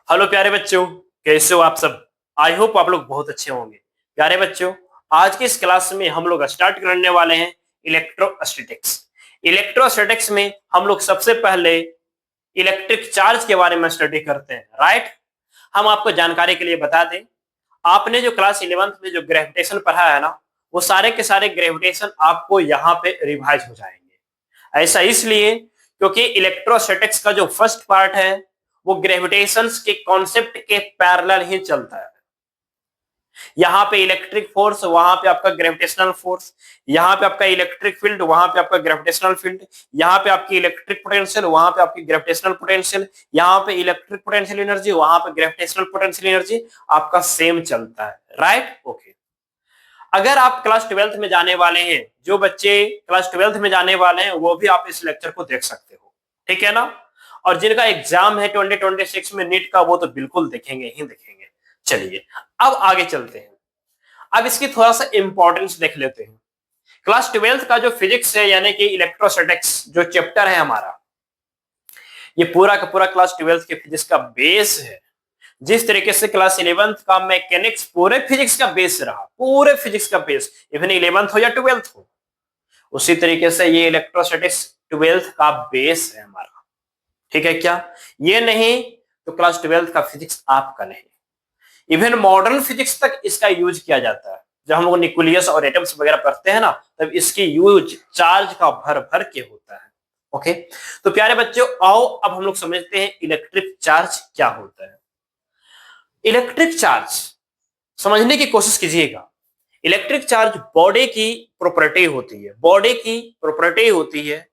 Hello प्यारे बच्चों, कैसे हो आप सब। आई होप आप लोग बहुत अच्छे होंगे। प्यारे बच्चों, आज की इस क्लास में हम लोग स्टार्ट करने वाले हैं इलेक्ट्रोस्टैटिक्स। इलेक्ट्रोस्टैटिक्स में हम लोग सबसे पहले इलेक्ट्रिक चार्ज के बारे में स्टडी करते हैं, राइट। हम आपको जानकारी के लिए बता दें, आपने जो क्लास 11th में जो ग्रेविटेशन पढ़ा है ना, वो सारे के सारे ग्रेविटेशन आपको यहाँ पे रिवाइज हो जाएंगे। ऐसा इसलिए क्योंकि इलेक्ट्रोस्टैटिक्स का जो फर्स्ट पार्ट है वो ग्रेविटेशंस के कॉन्सेप्ट के पैरेलल ही चलता है। यहाँ पे इलेक्ट्रिक फोर्स, वहां पे आपका ग्रेविटेशनल फोर्स, यहाँ पे आपका इलेक्ट्रिक फील्ड, वहां पे आपका ग्रेविटेशनल फील्ड, यहाँ पे आपकी इलेक्ट्रिक पोटेंशियल, वहां पे आपकी ग्रेविटेशनल पोटेंशियल, यहाँ पे इलेक्ट्रिक पोटेंशियल एनर्जी, वहां पे ग्रेविटेशनल पोटेंशियल एनर्जी आपका सेम चलता है, राइट। ओके, अगर आप क्लास 12th में जाने वाले हैं, जो बच्चे क्लास 12th में जाने वाले हैं वो भी आप इस लेक्चर को देख सकते हो, ठीक है ना। और जिनका एग्जाम है 2026 में नीट का, वो तो बिल्कुल देखेंगे ही देखेंगे। चलिए अब आगे चलते हैं। अब इसकी थोड़ा सा इंपॉर्टेंस देख लेते हैं। क्लास 12th का जो फिजिक्स है यानी कि इलेक्ट्रोस्टैटिक्स जो चैप्टर है हमारा, ये पूरा का पूरा क्लास 12th के फिजिक्स का बेस है। जिस तरीके से क्लास 11th का मैकेनिक्स पूरे फिजिक्स का बेस रहा, पूरे फिजिक्स का बेस, इवन 11th हो या 12th हो, उसी तरीके से ये इलेक्ट्रोस्टैटिक्स 12th का बेस है हमारा, ठीक है क्या। ये नहीं तो क्लास 12th का फिजिक्स आपका नहीं। इवन मॉडर्न फिजिक्स तक इसका यूज किया जाता है। जब हम लोग न्यूक्लियस और एटम्स वगैरह पढ़ते हैं ना, तब इसकी यूज चार्ज का भर भर के होता है। ओके, तो प्यारे बच्चों आओ अब हम लोग समझते हैं इलेक्ट्रिक चार्ज क्या होता है। इलेक्ट्रिक चार्ज समझने की कोशिश कीजिएगा। इलेक्ट्रिक चार्ज बॉडी की प्रॉपर्टी होती है, बॉडी की प्रॉपर्टी होती है।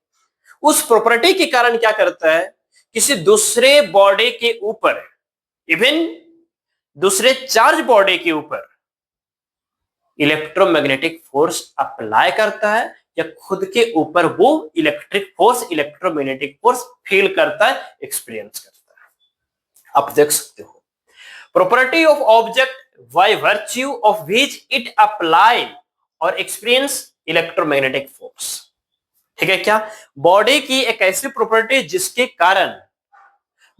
उस प्रॉपर्टी के कारण क्या करता है, किसी दूसरे बॉडी के ऊपर, इवन दूसरे चार्ज बॉडी के ऊपर इलेक्ट्रोमैग्नेटिक फोर्स अप्लाई करता है, या खुद के ऊपर वो electric force, electromagnetic force feel करता है, एक्सपीरियंस करता है। आप देख सकते हो, property of object by virtue of which it apply और एक्सपीरियंस इलेक्ट्रोमैग्नेटिक फोर्स, ठीक है क्या। बॉडी की एक ऐसी प्रॉपर्टी जिसके कारण,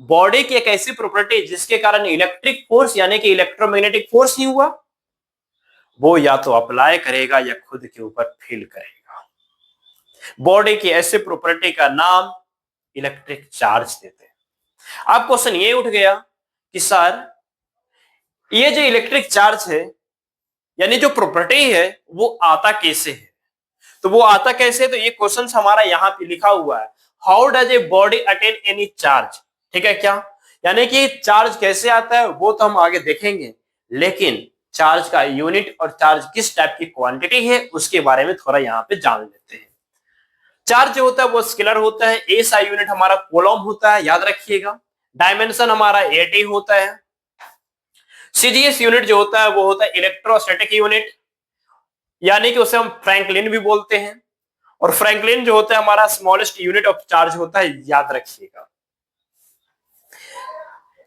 बॉडी की एक ऐसी प्रॉपर्टी जिसके कारण इलेक्ट्रिक फोर्स यानी कि इलेक्ट्रोमैग्नेटिक फोर्स ही हुआ, वो या तो अप्लाई करेगा या खुद के ऊपर फील करेगा। बॉडी की ऐसे प्रॉपर्टी का नाम इलेक्ट्रिक चार्ज देते हैं। अब क्वेश्चन ये उठ गया कि सर ये जो इलेक्ट्रिक चार्ज है यानी जो प्रॉपर्टी है वो आता कैसे है। तो वो आता कैसे, तो ये क्वेश्चन हमारा यहाँ पे लिखा हुआ है, how does a body attain any charge, ठीक है क्या। यानी कि चार्ज कैसे आता है वो तो हम आगे देखेंगे, लेकिन चार्ज का यूनिट और चार्ज किस टाइप की क्वांटिटी है उसके बारे में थोड़ा यहाँ पे जान लेते हैं। चार्ज जो होता है वो स्केलर होता है। एसआई यूनिट हमारा कूलम होता है, याद रखिएगा। डायमेंशन हमारा 80 होता है। सीजीएस यूनिट जो होता है वो होता है इलेक्ट्रोस्टैटिक यूनिट, यानी कि उसे हम फ्रैंकलिन भी बोलते हैं। और फ्रैंकलिन जो होता है हमारा स्मॉलेस्ट यूनिट ऑफ चार्ज होता है, याद रखिएगा।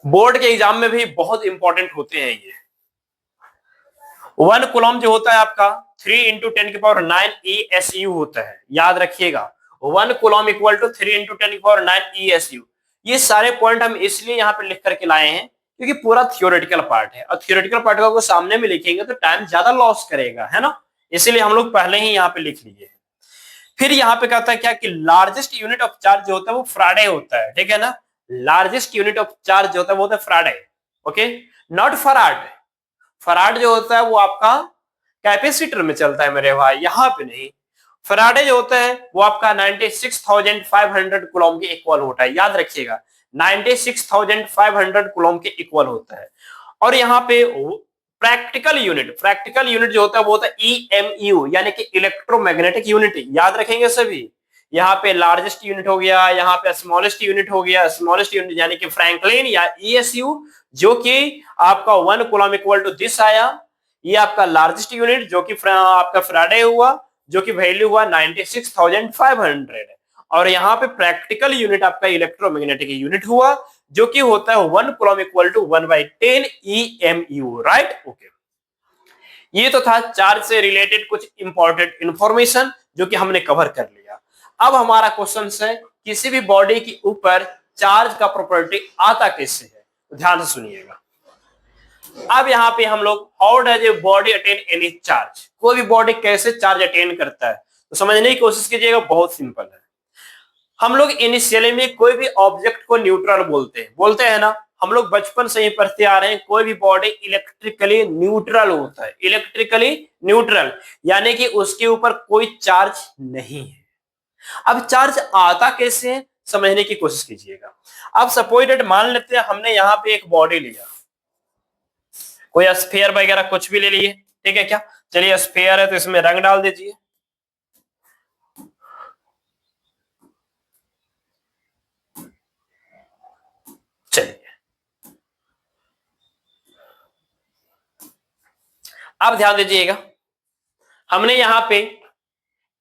बोर्ड के एग्जाम में भी बहुत इंपॉर्टेंट होते हैं ये। 1 कूलम जो होता है आपका 3 इंटू 10⁹ ESU होता है, याद रखिएगा। 1 coulomb equal to 3 into 10⁹ ESU। ये सारे पॉइंट हम इसलिए यहाँ पे लिख करके लाए हैं क्योंकि पूरा थियोरेटिकल पार्ट है, और थियोरेटिकल पार्ट को सामने में लिखेंगे तो टाइम ज्यादा लॉस करेगा, है ना। इसलिए हम लोग पहले ही यहाँ पे लिख लिए। फिर यहाँ पे कहता है क्या कि लार्जेस्ट यूनिट ऑफ चार्ज जो होता है वो फ्राडे होता है, ठीक है ना। लार्जेस्ट यूनिट ऑफ चार्ज जो होता है वो होता है faraday, okay, not farad. Farad जो होता है वो आपका कैपेसिटर में चलता है मेरे भाई, यहाँ पे नहीं। फराडे जो होता है वो आपका 96,500 कूलम के इक्वल होता है, याद रखिएगा। 96,500 कूलम के इक्वल होता है। और यहाँ पे प्रैक्टिकल यूनिट जो होता है वो होता है EMU, यानी कि इलेक्ट्रोमैग्नेटिक यूनिट, याद रखेंगे सभी। यहाँ पे लार्जेस्ट यूनिट हो गया, यहाँ पे स्मॉलेस्ट यूनिट हो गया। स्मॉलेस्ट यूनिट यानी कि फ्रैंकलिन या ESU, जो कि आपका 1 कूलम इक्वल टू दिस आया। ये आपका लार्जेस्ट यूनिट जो कि आपका फ्राडे हुआ, जो कि वैल्यू हुआ 96,500। और यहाँ पे प्रैक्टिकल यूनिट आपका इलेक्ट्रोमैग्नेटिक यूनिट हुआ, जो कि होता है 1 coulomb equal to 1/10 EMU, right. Okay, ये तो था चार्ज से रिलेटेड कुछ इंपॉर्टेंट इंफॉर्मेशन जो कि हमने कवर कर लिया। अब हमारा क्वेश्चन है किसी भी बॉडी के ऊपर चार्ज का प्रॉपर्टी आता कैसे है। ध्यान से सुनिएगा। अब यहाँ पे हम लोग how does a body attain any charge, कोई भी बॉडी कैसे चार्ज अटेन करता है तो समझने की कोशिश कीजिएगा, बहुत सिंपल है। हम लोग इनिशियली में कोई भी ऑब्जेक्ट को न्यूट्रल बोलते हैं ना, हम लोग बचपन से ही पढ़ते आ रहे हैं, कोई भी बॉडी इलेक्ट्रिकली न्यूट्रल होता है, इलेक्ट्रिकली न्यूट्रल यानी कि उसके ऊपर कोई चार्ज नहीं है। अब चार्ज आता कैसे है समझने की कोशिश कीजिएगा। अब सपोज मान लेते हैं हमने यहाँ पे एक बॉडी लिया, कोई स्फीयर वगैरह कुछ भी ले लिए, ठीक है क्या, चलिए स्फीयर है तो इसमें रंग डाल दीजिए। चलिए अब ध्यान दीजिएगा, हमने यहां पे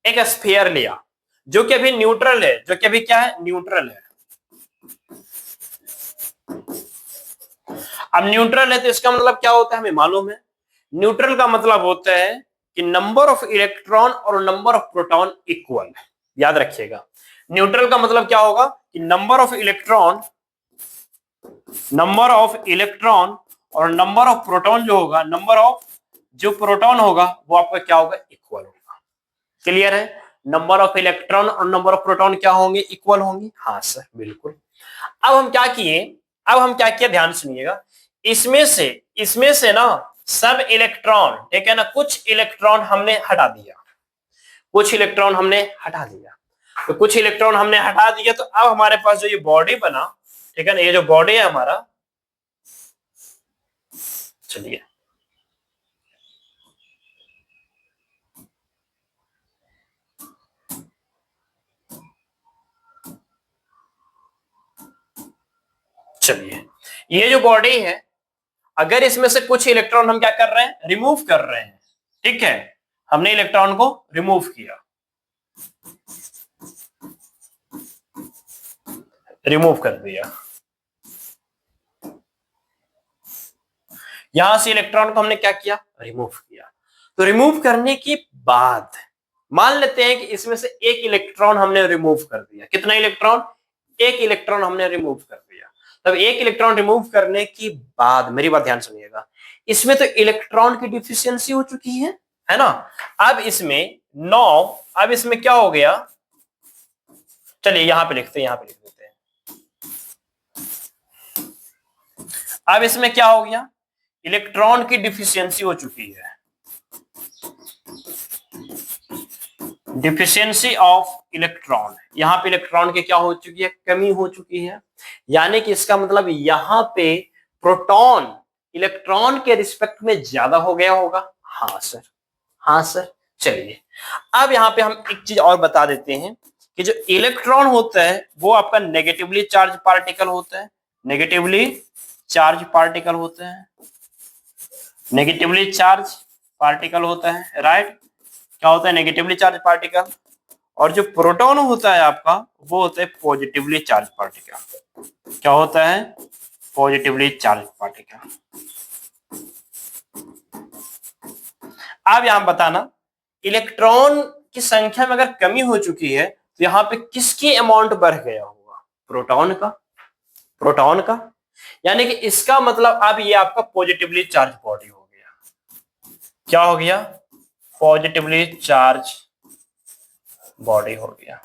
एक स्फीयर लिया जो कि अभी न्यूट्रल है, जो कि अभी क्या है, न्यूट्रल है। अब न्यूट्रल है तो इसका मतलब क्या होता है हमें मालूम है, न्यूट्रल का मतलब होता है कि नंबर ऑफ इलेक्ट्रॉन और नंबर ऑफ प्रोटॉन इक्वल है। याद रखिएगा, न्यूट्रल का मतलब क्या होगा कि नंबर ऑफ इलेक्ट्रॉन और नंबर ऑफ प्रोटॉन जो होगा, नंबर ऑफ जो प्रोटॉन होगा वो आपका क्या होगा, इक्वल होगा। क्लियर है, नंबर ऑफ इलेक्ट्रॉन और नंबर ऑफ प्रोटॉन क्या होंगे, इक्वल होंगे। हाँ सर बिल्कुल। अब हम क्या किए, ध्यान सुनिएगा, इसमें से ना सब इलेक्ट्रॉन, ठीक है ना, कुछ इलेक्ट्रॉन हमने हटा दिया, तो कुछ इलेक्ट्रॉन हमने हटा दिया, तो अब हमारे पास जो ये बॉडी बना, ठीक है ना, ये जो बॉडी है हमारा, चलिए ये जो बॉडी है, अगर इसमें से कुछ इलेक्ट्रॉन हम क्या कर रहे हैं, रिमूव कर रहे हैं, ठीक है, हमने इलेक्ट्रॉन को रिमूव किया, रिमूव कर दिया, यहां से इलेक्ट्रॉन को हमने क्या किया, रिमूव किया। तो रिमूव करने के बाद मान लेते हैं कि इसमें से एक इलेक्ट्रॉन हमने रिमूव कर दिया। कितना इलेक्ट्रॉन, एक इलेक्ट्रॉन हमने रिमूव कर दिया। तब एक इलेक्ट्रॉन रिमूव करने के बाद मेरी बात ध्यान सुनिएगा, इसमें तो इलेक्ट्रॉन की डिफिशियंसी हो चुकी है ना। अब इसमें 9, अब इसमें क्या हो गया, चलिए यहां पे लिख देते हैं। अब इसमें क्या हो गया, इलेक्ट्रॉन की डिफिशियंसी हो चुकी है, डिफिशियंसी ऑफ इलेक्ट्रॉन। यहां पे इलेक्ट्रॉन की क्या हो चुकी है, कमी हो चुकी है। यानी कि इसका मतलब यहां पे प्रोटॉन इलेक्ट्रॉन के रिस्पेक्ट में ज्यादा हो गया होगा। हाँ सर। चलिए अब यहां पे हम एक चीज और बता देते हैं कि जो इलेक्ट्रॉन होता है वो आपका नेगेटिवली चार्ज पार्टिकल होता है, नेगेटिवली चार्ज पार्टिकल होता है, राइट। क्या होता है, नेगेटिवली चार्ज पार्टिकल। और जो प्रोटॉन होता है आपका वो होता है पॉजिटिवली चार्ज पार्टिकल। क्या होता है, पॉजिटिवली चार्ज पार्टिकल। अब यहां बताना, इलेक्ट्रॉन की संख्या में अगर कमी हो चुकी है तो यहां पे किसकी अमाउंट बढ़ गया होगा, प्रोटॉन का। यानी कि इसका मतलब अब ये आपका पॉजिटिवली चार्ज बॉडी हो गया। क्या हो गया, पॉजिटिवली चार्ज बॉडी हो गया।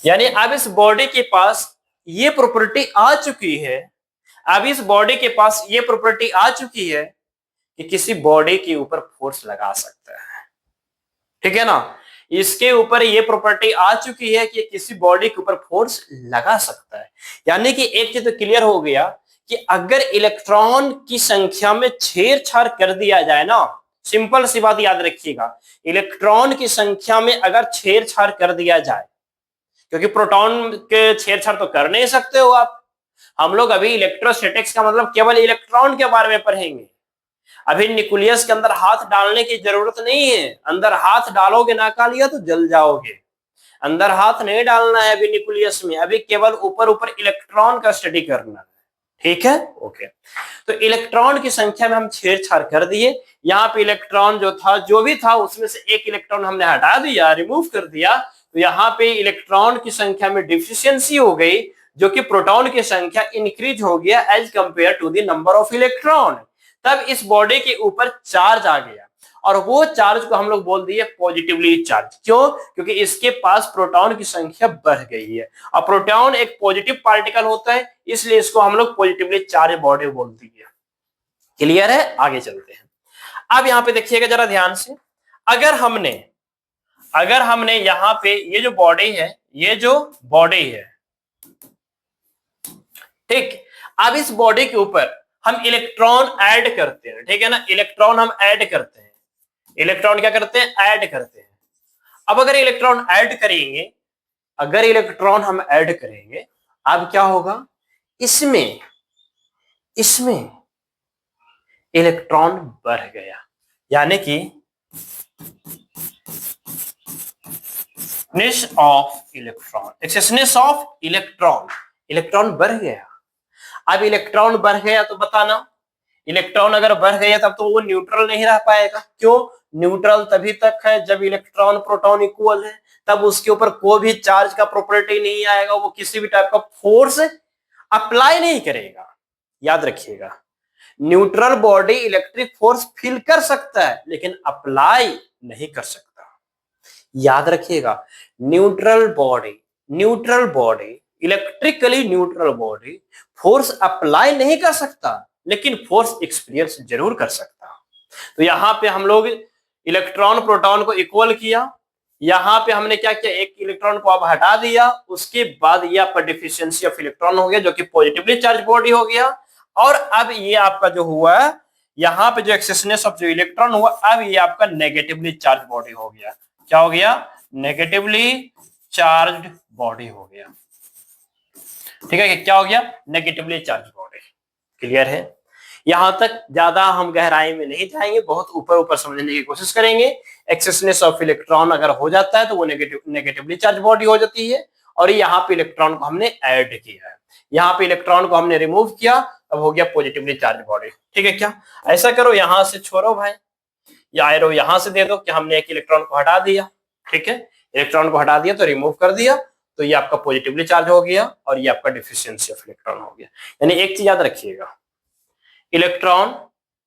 यानी अब इस बॉडी के पास ये प्रॉपर्टी आ चुकी है, कि किसी बॉडी के ऊपर फोर्स लगा सकता है, ठीक है ना। इसके ऊपर ये प्रॉपर्टी आ चुकी है कि किसी बॉडी के ऊपर फोर्स लगा सकता है। यानी कि एक चीज तो क्लियर हो गया कि अगर इलेक्ट्रॉन की संख्या में छेड़छाड़ कर दिया जाए ना, सिंपल सी बात याद रखिएगा, इलेक्ट्रॉन की संख्या में अगर छेड़छाड़ कर दिया जाए, क्योंकि प्रोटॉन के छेड़छाड़ तो कर नहीं सकते हो आप। हम लोग अभी इलेक्ट्रोस्टैटिक्स का मतलब केवल इलेक्ट्रॉन के बारे में पढ़ेंगे, अभी न्यूक्लियस के अंदर हाथ डालने की जरूरत नहीं है। अंदर हाथ डालोगे नाका लिया तो जल जाओगे, अंदर हाथ नहीं डालना है अभी न्यूक्लियस में, अभी केवल ऊपर इलेक्ट्रॉन का स्टडी करना है, ठीक है, ओके। तो इलेक्ट्रॉन की संख्या में हम छेड़छाड़ कर दिए, यहाँ पे इलेक्ट्रॉन जो भी था उसमें से एक इलेक्ट्रॉन हमने हटा दिया, रिमूव कर दिया, तो यहाँ पे इलेक्ट्रॉन की संख्या में डिफिशियंसी हो गई, जो कि प्रोटॉन की संख्या इंक्रीज हो गया as compare to the number of electron, तब इस बॉडी के ऊपर चार्ज आ गया और वो चार्ज को हम लोग बोल दिए पॉजिटिवली चार्ज। क्यों? क्योंकि इसके पास प्रोटॉन की संख्या बढ़ गई है और प्रोटॉन एक पॉजिटिव पार्टिकल होता है, इसलिए इसको हम लोग पॉजिटिवली चार्ज बॉडी बोल दिए। क्लियर है? आगे चलते हैं। अब यहां पे देखिएगा जरा ध्यान से, अगर हमने यहां पे ये जो बॉडी है, ये जो बॉडी है, ठीक, अब इस बॉडी के ऊपर हम इलेक्ट्रॉन ऐड करते हैं, ठीक है ना, इलेक्ट्रॉन हम ऐड करते हैं, इलेक्ट्रॉन क्या करते हैं? ऐड करते हैं। अब अगर इलेक्ट्रॉन ऐड करेंगे, अगर इलेक्ट्रॉन हम ऐड करेंगे, अब क्या होगा? इसमें इलेक्ट्रॉन बढ़ गया, यानी कि एक्सेसनेस ऑफ इलेक्ट्रॉन बढ़ गया। अब इलेक्ट्रॉन बढ़ गया तो बताना, इलेक्ट्रॉन अगर बढ़ गया तब तो वो न्यूट्रल नहीं रह पाएगा। क्यों? न्यूट्रल तभी तक है जब इलेक्ट्रॉन प्रोटॉन इक्वल है, तब उसके ऊपर कोई भी चार्ज का प्रॉपर्टी नहीं आएगा, वो किसी भी टाइप का फोर्स अप्लाई नहीं करेगा। याद रखिएगा, neutral body electric force feel कर सकता है लेकिन अप्लाई नहीं कर सकता। याद रखिएगा, neutral body electrically neutral body force apply नहीं कर सकता लेकिन फोर्स एक्सपीरियंस जरूर कर सकता। तो यहां पे हम लोग इलेक्ट्रॉन प्रोटॉन को इक्वल किया, यहां पे हमने क्या किया? एक इलेक्ट्रॉन को अब हटा दिया, उसके बाद ये आपका डिफिशियंसी ऑफ इलेक्ट्रॉन हो गया जो कि पॉजिटिवली चार्ज बॉडी हो गया। और अब ये आपका जो हुआ, यहां पे जो एक्सेसनेस ऑफ जो इलेक्ट्रॉन हुआ, अब ये आपका नेगेटिवली चार्ज बॉडी हो गया। क्या हो गया? नेगेटिवली चार्ज बॉडी हो गया। ठीक है, क्या हो गया? Negatively charge body. क्लियर है? यहां तक ज्यादा हम गहराई में नहीं जाएंगे, बहुत ऊपर समझने की कोशिश करेंगे। एक्सेसनेस ऑफ इलेक्ट्रॉन अगर हो जाता है तो वो नेगेटिवली चार्ज बॉडी हो जाती है, और यहाँ पे इलेक्ट्रॉन को हमने ऐड किया है, यहाँ पे इलेक्ट्रॉन को हमने रिमूव किया, तब हो गया पॉजिटिवली चार्ज बॉडी। ठीक है क्या? ऐसा करो, यहां से छोड़ो भाई, या एरो यहां से दे दो कि हमने एक इलेक्ट्रॉन को हटा दिया। ठीक है, इलेक्ट्रॉन को हटा दिया तो रिमूव कर दिया, तो ये आपका पॉजिटिवली चार्ज हो गया और ये आपका डिफिशियंसी ऑफ इलेक्ट्रॉन हो गया। यानी एक चीज याद रखिएगा, इलेक्ट्रॉन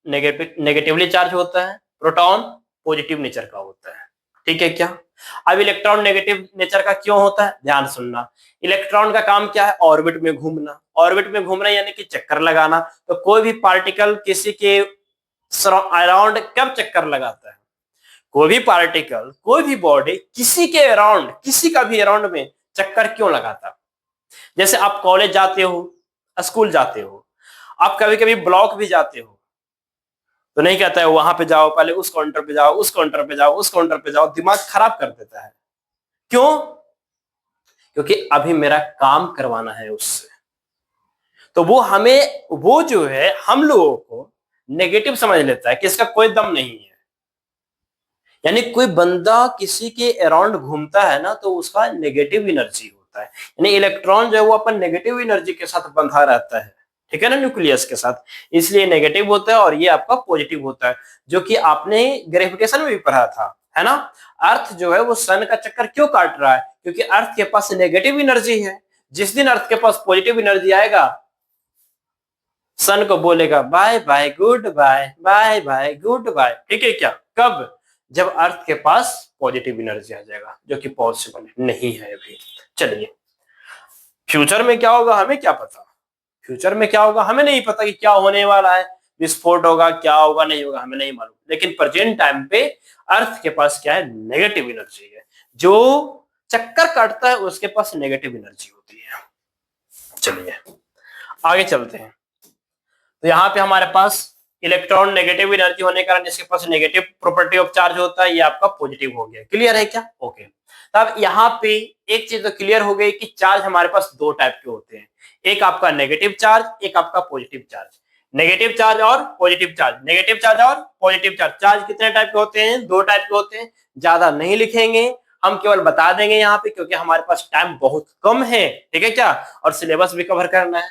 नेगेटिवली चार्ज होता है, प्रोटॉन पॉजिटिव नेचर का होता है। ठीक है क्या? अब इलेक्ट्रॉन नेगेटिव नेचर का क्यों होता है? ध्यान सुनना, इलेक्ट्रॉन का काम क्या है? ऑर्बिट में घूमना। ऑर्बिट में घूमना यानी कि चक्कर लगाना। तो कोई भी पार्टिकल किसी के अराउंड कब चक्कर लगाता है? कोई भी पार्टिकल, कोई भी बॉडी किसी के अराउंड, किसी का भी अराउंड में चक्कर क्यों लगाता? जैसे आप कॉलेज जाते हो, स्कूल जाते हो, आप कभी कभी ब्लॉक भी जाते हो, तो नहीं कहता है वहां पे जाओ, पहले उस काउंटर पे जाओ, उस काउंटर पे जाओ, उस काउंटर पे जाओ, दिमाग खराब कर देता है। क्यों? क्योंकि अभी मेरा काम करवाना है उससे। तो वो जो है हम लोगों को नेगेटिव समझ लेता है कि इसका कोई दम नहीं है। यानी कोई बंदा किसी के अराउंड घूमता है ना, तो उसका नेगेटिव एनर्जी होता है। यानी इलेक्ट्रॉन जो है वो अपन नेगेटिव एनर्जी के साथ बंधा रहता है, ठीक है ना, न्यूक्लियस के साथ, इसलिए नेगेटिव होता है और ये आपका पॉजिटिव होता है, जो कि आपने ग्रेविटेशन में भी पढ़ा था, है ना। अर्थ जो है वो सन का चक्कर क्यों काट रहा है? क्योंकि अर्थ के पास नेगेटिव एनर्जी है। जिस दिन अर्थ के पास पॉजिटिव एनर्जी आएगा, सन को बोलेगा bye bye good bye, bye bye good bye. ठीक है क्या? कब? जब अर्थ के पास पॉजिटिव एनर्जी आ जाएगा, जो कि पॉसिबल नहीं है अभी। चलिए, फ्यूचर में क्या होगा हमें क्या पता, फ्यूचर में क्या होगा हमें नहीं पता कि क्या होने वाला है, विस्फोट होगा, क्या होगा, नहीं होगा, हमें नहीं मालूम। लेकिन प्रेजेंट टाइम पे अर्थ के पास क्या है? नेगेटिव एनर्जी है। जो चक्कर काटता है उसके पास नेगेटिव एनर्जी होती है। चलिए आगे चलते हैं। तो यहाँ पे हमारे पास इलेक्ट्रॉन नेगेटिव एनर्जी होने के कारण जिसके पास नेगेटिव प्रॉपर्टी ऑफ चार्ज होता है, ये आपका पॉजिटिव हो गया। क्लियर है क्या? ओके। तब यहाँ पे एक चीज तो क्लियर हो गई कि चार्ज हमारे पास दो टाइप के होते हैं, एक आपका नेगेटिव चार्ज, एक आपका पॉजिटिव चार्ज। नेगेटिव चार्ज और पॉजिटिव चार्ज, नेगेटिव चार्ज और पॉजिटिव चार्ज। चार्ज कितने टाइप के होते हैं? दो टाइप के होते हैं। ज्यादा नहीं लिखेंगे, हम केवल बता देंगे यहाँ पे, क्योंकि हमारे पास टाइम बहुत कम है। ठीक है क्या? और सिलेबस भी कवर करना है।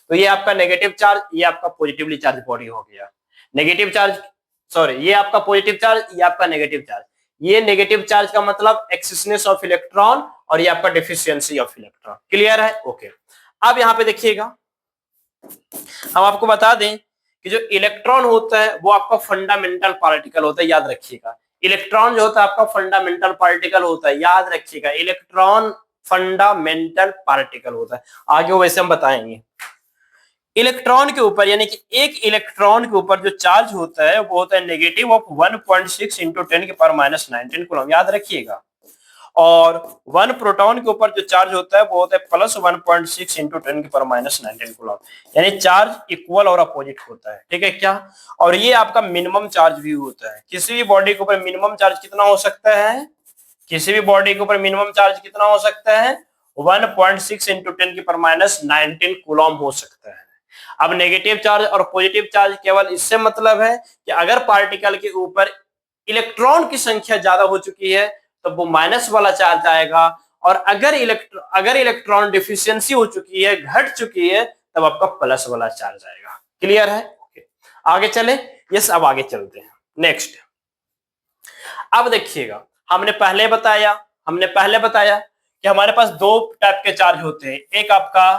तो ये आपका नेगेटिव चार्ज, ये आपका पॉजिटिवली चार्ज बॉडी हो गया। नेगेटिव चार्ज, सॉरी, ये आपका पॉजिटिव चार्ज, ये आपका नेगेटिव चार्ज। ये नेगेटिव चार्ज का मतलब एक्सेसनेस ऑफ इलेक्ट्रॉन और ये आपका डिफिशियंसी ऑफ इलेक्ट्रॉन। क्लियर है? ओके। अब यहाँ पे देखिएगा, हम आपको बता दें कि जो इलेक्ट्रॉन होता है वो आपका फंडामेंटल पार्टिकल होता है, याद रखिएगा। इलेक्ट्रॉन जो होता है आपका फंडामेंटल पार्टिकल होता है, याद रखिएगा, इलेक्ट्रॉन फंडामेंटल पार्टिकल होता है। आगे वो वैसे हम बताएंगे। इलेक्ट्रॉन के ऊपर, यानी कि एक इलेक्ट्रॉन के ऊपर जो चार्ज होता है वो होता है नेगेटिव ऑफ 1.6 इंटू 10⁻⁹ कूलम, याद रखिएगा। और 1 प्रोटॉन के ऊपर जो चार्ज होता है वो होता है प्लस 1.6 इंटू 10⁻⁹ कूलम, यानी चार्ज इक्वल और अपोजिट होता है, ठीक है क्या। और ये आपका मिनिमम चार्ज भी होता है। किसी भी बॉडी के ऊपर मिनिमम चार्ज कितना हो सकता है, किसी भी बॉडी के ऊपर मिनिमम चार्ज कितना हो सकता है, 1.6 इंटू 10⁻⁹ कूलम हो सकता है। अब नेगेटिव चार्ज और पॉजिटिव चार्ज केवल इससे मतलब है कि अगर पार्टिकल के ऊपर इलेक्ट्रॉन की संख्या ज्यादा हो चुकी है तो वो माइनस वाला चार्ज आएगा, और अगर इलेक्ट्रॉन डिफिशियंसी हो चुकी है, घट चुकी है, तब आपका प्लस वाला चार्ज आएगा। क्लियर है? आगे चले। यस, अब आगे चलते हैं। नेक्स्ट, अब देखिएगा, हमने पहले बताया कि हमारे पास दो टाइप के चार्ज होते हैं। एक आपका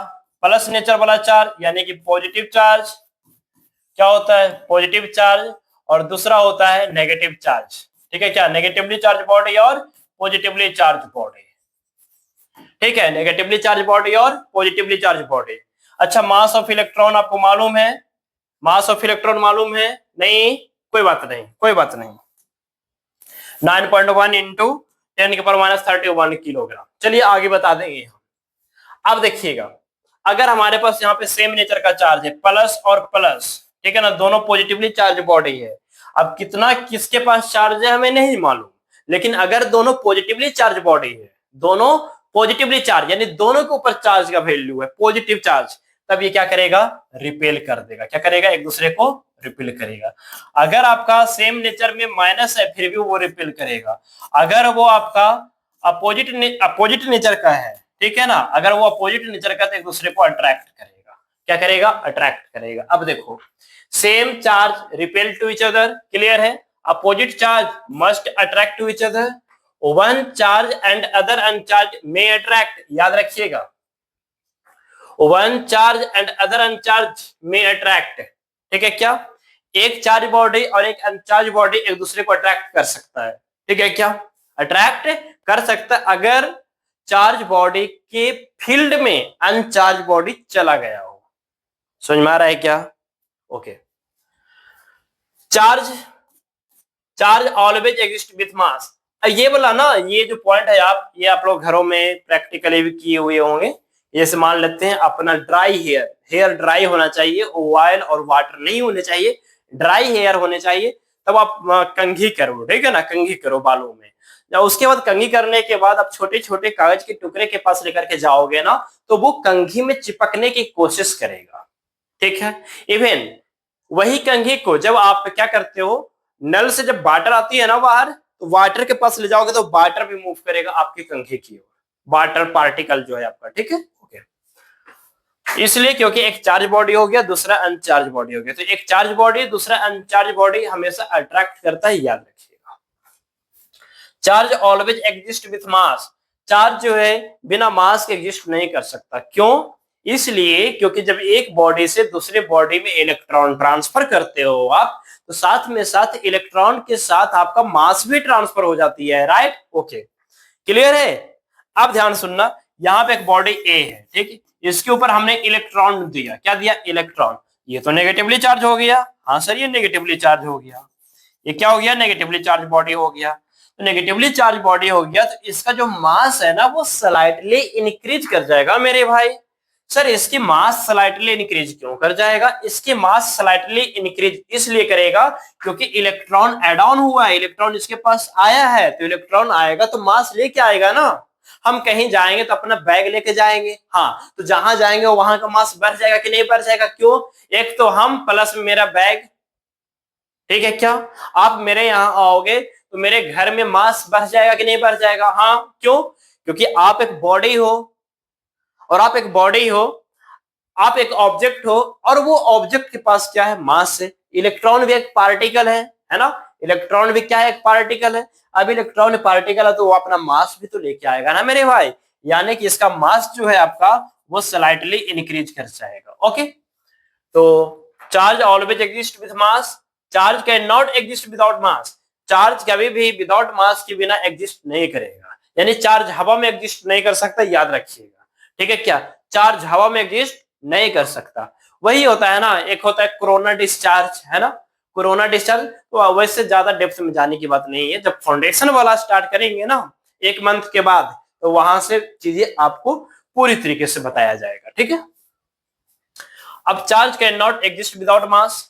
प्लस नेचर वाला चार्ज, यानी कि पॉजिटिव चार्ज, क्या होता है, पॉजिटिव चार्ज, और दूसरा होता है नेगेटिव चार्ज, ठीक है क्या, नेगेटिवली चार्ज बॉडी और पॉजिटिवली चार्ज बॉडी, ठीक है, नेगेटिवली चार्ज बॉडी और पॉजिटिवली चार्ज बॉडी। अच्छा, मास ऑफ इलेक्ट्रॉन आपको मालूम है, मास ऑफ इलेक्ट्रॉन मालूम है? नहीं, कोई बात नहीं, 9.1 इंटू 10⁻31 किलोग्राम। चलिए आगे बता देंगे हम। अब देखिएगा, अगर हमारे पास यहाँ पे सेम नेचर का चार्ज है, प्लस और प्लस, ठीक है ना, दोनों पॉजिटिवली चार्ज बॉडी है। अब कितना किसके पास चार्ज है हमें नहीं मालूम, लेकिन अगर दोनों पॉजिटिवली चार्ज बॉडी है, दोनों पॉजिटिवली चार्ज, यानी दोनों के ऊपर चार्ज का वैल्यू है पॉजिटिव चार्ज, तब ये क्या करेगा, रिपेल कर देगा। क्या करेगा, एक दूसरे को रिपेल करेगा। अगर आपका सेम नेचर में माइनस है फिर भी वो रिपेल करेगा। अगर वो आपका अपोजिट नेचर का है, ठीक है ना, अगर वो अपोजिट नेचर का, तो एक दूसरे को अट्रैक्ट करेगा। क्या करेगा, अट्रैक्ट करेगा। अब देखो, same charge repel to each other, clear है। Opposite charge must attract to each other. One charge and other uncharge may attract, याद रखिएगा, one charge and other uncharge may attract, ठीक है क्या। एक चार्ज बॉडी और एक अनचार्ज बॉडी एक दूसरे को अट्रैक्ट कर सकता है, ठीक है क्या, अट्रैक्ट कर सकता है अगर चार्ज बॉडी के फील्ड में अनचार्ज बॉडी चला गया हो। समझ में आ रहा है क्या? Okay. Charge always exist with mass. ये बोला ना, ये जो पॉइंट है ये आप लोग घरों में प्रैक्टिकली भी किए हुए होंगे। जैसे मान लेते हैं अपना ड्राई हेयर ड्राई होना चाहिए, ऑयल और वाटर नहीं होने चाहिए, ड्राई हेयर होने चाहिए, तब आप कंघी करो, ठीक है ना, कंघी करो बालों में। उसके बाद कंघी करने के बाद आप छोटे छोटे कागज के टुकड़े के पास लेकर के जाओगे ना, तो वो कंघी में चिपकने की कोशिश करेगा, ठीक है। इवन वही कंघी को जब आप क्या करते हो, नल से जब वाटर आती है ना बाहर, तो वाटर के पास ले जाओगे तो वाटर भी मूव करेगा आपकी कंघी की ओर, वाटर पार्टिकल जो है आपका, ठीक है। ओके, इसलिए क्योंकि एक चार्ज बॉडी हो गया, दूसरा अनचार्ज बॉडी हो गया, तो एक चार्ज बॉडी दूसरा अनचार्ज बॉडी हमेशा अट्रैक्ट करता है, याद रखिएगा। Charge always exist with mass. Charge जो है बिना मास के एग्जिस्ट नहीं कर सकता। क्यों? इसलिए क्योंकि जब एक बॉडी से दूसरे बॉडी में इलेक्ट्रॉन ट्रांसफर करते हो आप, तो साथ में साथ इलेक्ट्रॉन के साथ आपका मास भी ट्रांसफर हो जाती है, राइट। ओके, क्लियर है। अब ध्यान सुनना, यहाँ पे एक बॉडी ए है, ठीक है, इसके ऊपर हमने इलेक्ट्रॉन दिया। क्या दिया? इलेक्ट्रॉन। ये तो नेगेटिवली चार्ज हो गया। हाँ सर, ये नेगेटिवली चार्ज हो गया। ये क्या हो गया? नेगेटिवली चार्ज बॉडी हो गया। तो नेगेटिवली चार्ज बॉडी हो गया तो इसका जो मास है ना वो स्लाइटली इंक्रीज कर जाएगा मेरे भाई। सर इसकी मास स्लाइटली इंक्रीज क्यों कर जाएगा? इसकी मास स्लाइटली इंक्रीज इसलिए करेगा क्योंकि इलेक्ट्रॉन एड ऑन हुआ है, इलेक्ट्रॉन इसके पास आया है, तो इलेक्ट्रॉन आएगा तो मास लेके आएगा ना। हम कहीं जाएंगे तो अपना बैग लेके जाएंगे, हाँ, तो जहां जाएंगे वहां का मास बढ़ जाएगा कि नहीं बढ़ जाएगा? क्यों? एक तो हम प्लस में मेरा बैग, ठीक है क्या, आप मेरे यहाँ आओगे तो मेरे घर में मास बढ़ जाएगा कि नहीं बढ़ जाएगा? हाँ, क्यों? क्योंकि आप एक बॉडी हो, और आप एक बॉडी हो, आप एक ऑब्जेक्ट हो, और वो ऑब्जेक्ट के पास क्या है? मास है। इलेक्ट्रॉन भी एक पार्टिकल है ना, इलेक्ट्रॉन भी क्या है? एक पार्टिकल है। अब इलेक्ट्रॉन पार्टिकल है तो वो अपना मास भी तो लेके आएगा ना मेरे भाई, यानी कि इसका मास जो है आपका वो स्लाइटली इंक्रीज कर जाएगा। ओके, तो charge always exist with mass, charge can not exist without mass, charge कभी भी विदाउट मास के बिना एग्जिस्ट नहीं करेगा, यानी चार्ज हवा में एग्जिस्ट नहीं कर सकता, याद रखिएगा। ठीक है, क्या चार्ज हवा में एग्जिस्ट नहीं कर सकता। वही होता है ना, एक होता है कोरोना डिस्चार्ज, है ना, कोरोना डिस्चार्ज। तो वैसे ज्यादा डेप्थ में जाने की बात नहीं है, जब फाउंडेशन वाला स्टार्ट करेंगे ना 1 मंथ के बाद, तो वहां से चीजें आपको पूरी तरीके से बताया जाएगा। ठीक है, अब charge can not exist without mass,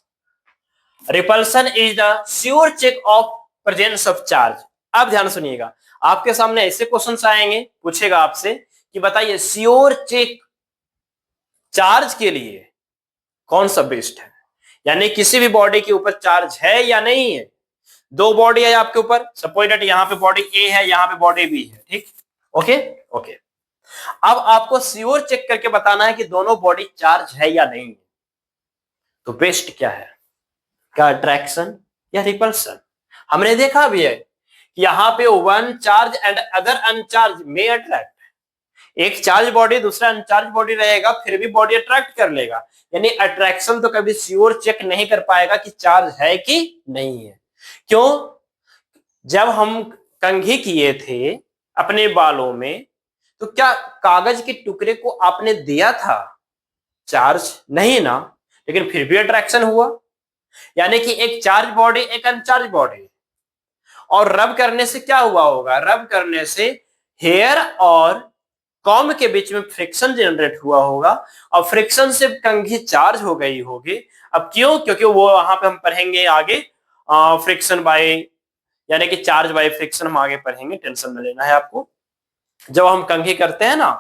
repulsion is the sure check of presence of charge. अब ध्यान सुनिएगा, आपके सामने ऐसे क्वेश्चंस आएंगे, पूछेगा आपसे कि बताइए श्योर चेक चार्ज के लिए कौन सा बेस्ट है, यानी किसी भी बॉडी के ऊपर चार्ज है या नहीं है। दो बॉडी है आपके ऊपर, सपोज दैट यहाँ पे बॉडी ए है, यहाँ पे बॉडी बी है। ठीक, ओके ओके। अब आपको श्योर चेक करके बताना है कि दोनों बॉडी चार्ज है या नहीं है। तो बेस्ट क्या है, क्या अट्रैक्शन या रिपल्सन। हमने देखा भी है कि यहाँ पे वन चार्ज एंड अदर अनचार्ज में अट्रैक्ट, एक चार्ज बॉडी दूसरा अनचार्ज बॉडी रहेगा फिर भी बॉडी अट्रैक्ट कर लेगा, यानी अट्रैक्शन तो कभी श्योर चेक नहीं कर पाएगा कि चार्ज है कि नहीं है। क्यों, जब हम कंघी किए थे अपने बालों में, तो क्या कागज के टुकड़े को आपने दिया था चार्ज, नहीं ना, लेकिन फिर भी अट्रैक्शन हुआ। यानी कि एक चार्ज बॉडी एक अनचार्ज बॉडी, और रब करने से क्या हुआ होगा, रब करने से हेयर और कॉम्ब के बीच में फ्रिक्शन जनरेट हुआ होगा, और फ्रिक्शन से कंघी चार्ज हो गई होगी। अब क्यों, क्योंकि वो वहां पे हम पढ़ेंगे आगे फ्रिक्शन बाय, यानी कि चार्ज बाय फ्रिक्शन हम आगे पढ़ेंगे, टेंशन न लेना है आपको। जब हम कंघी करते हैं ना,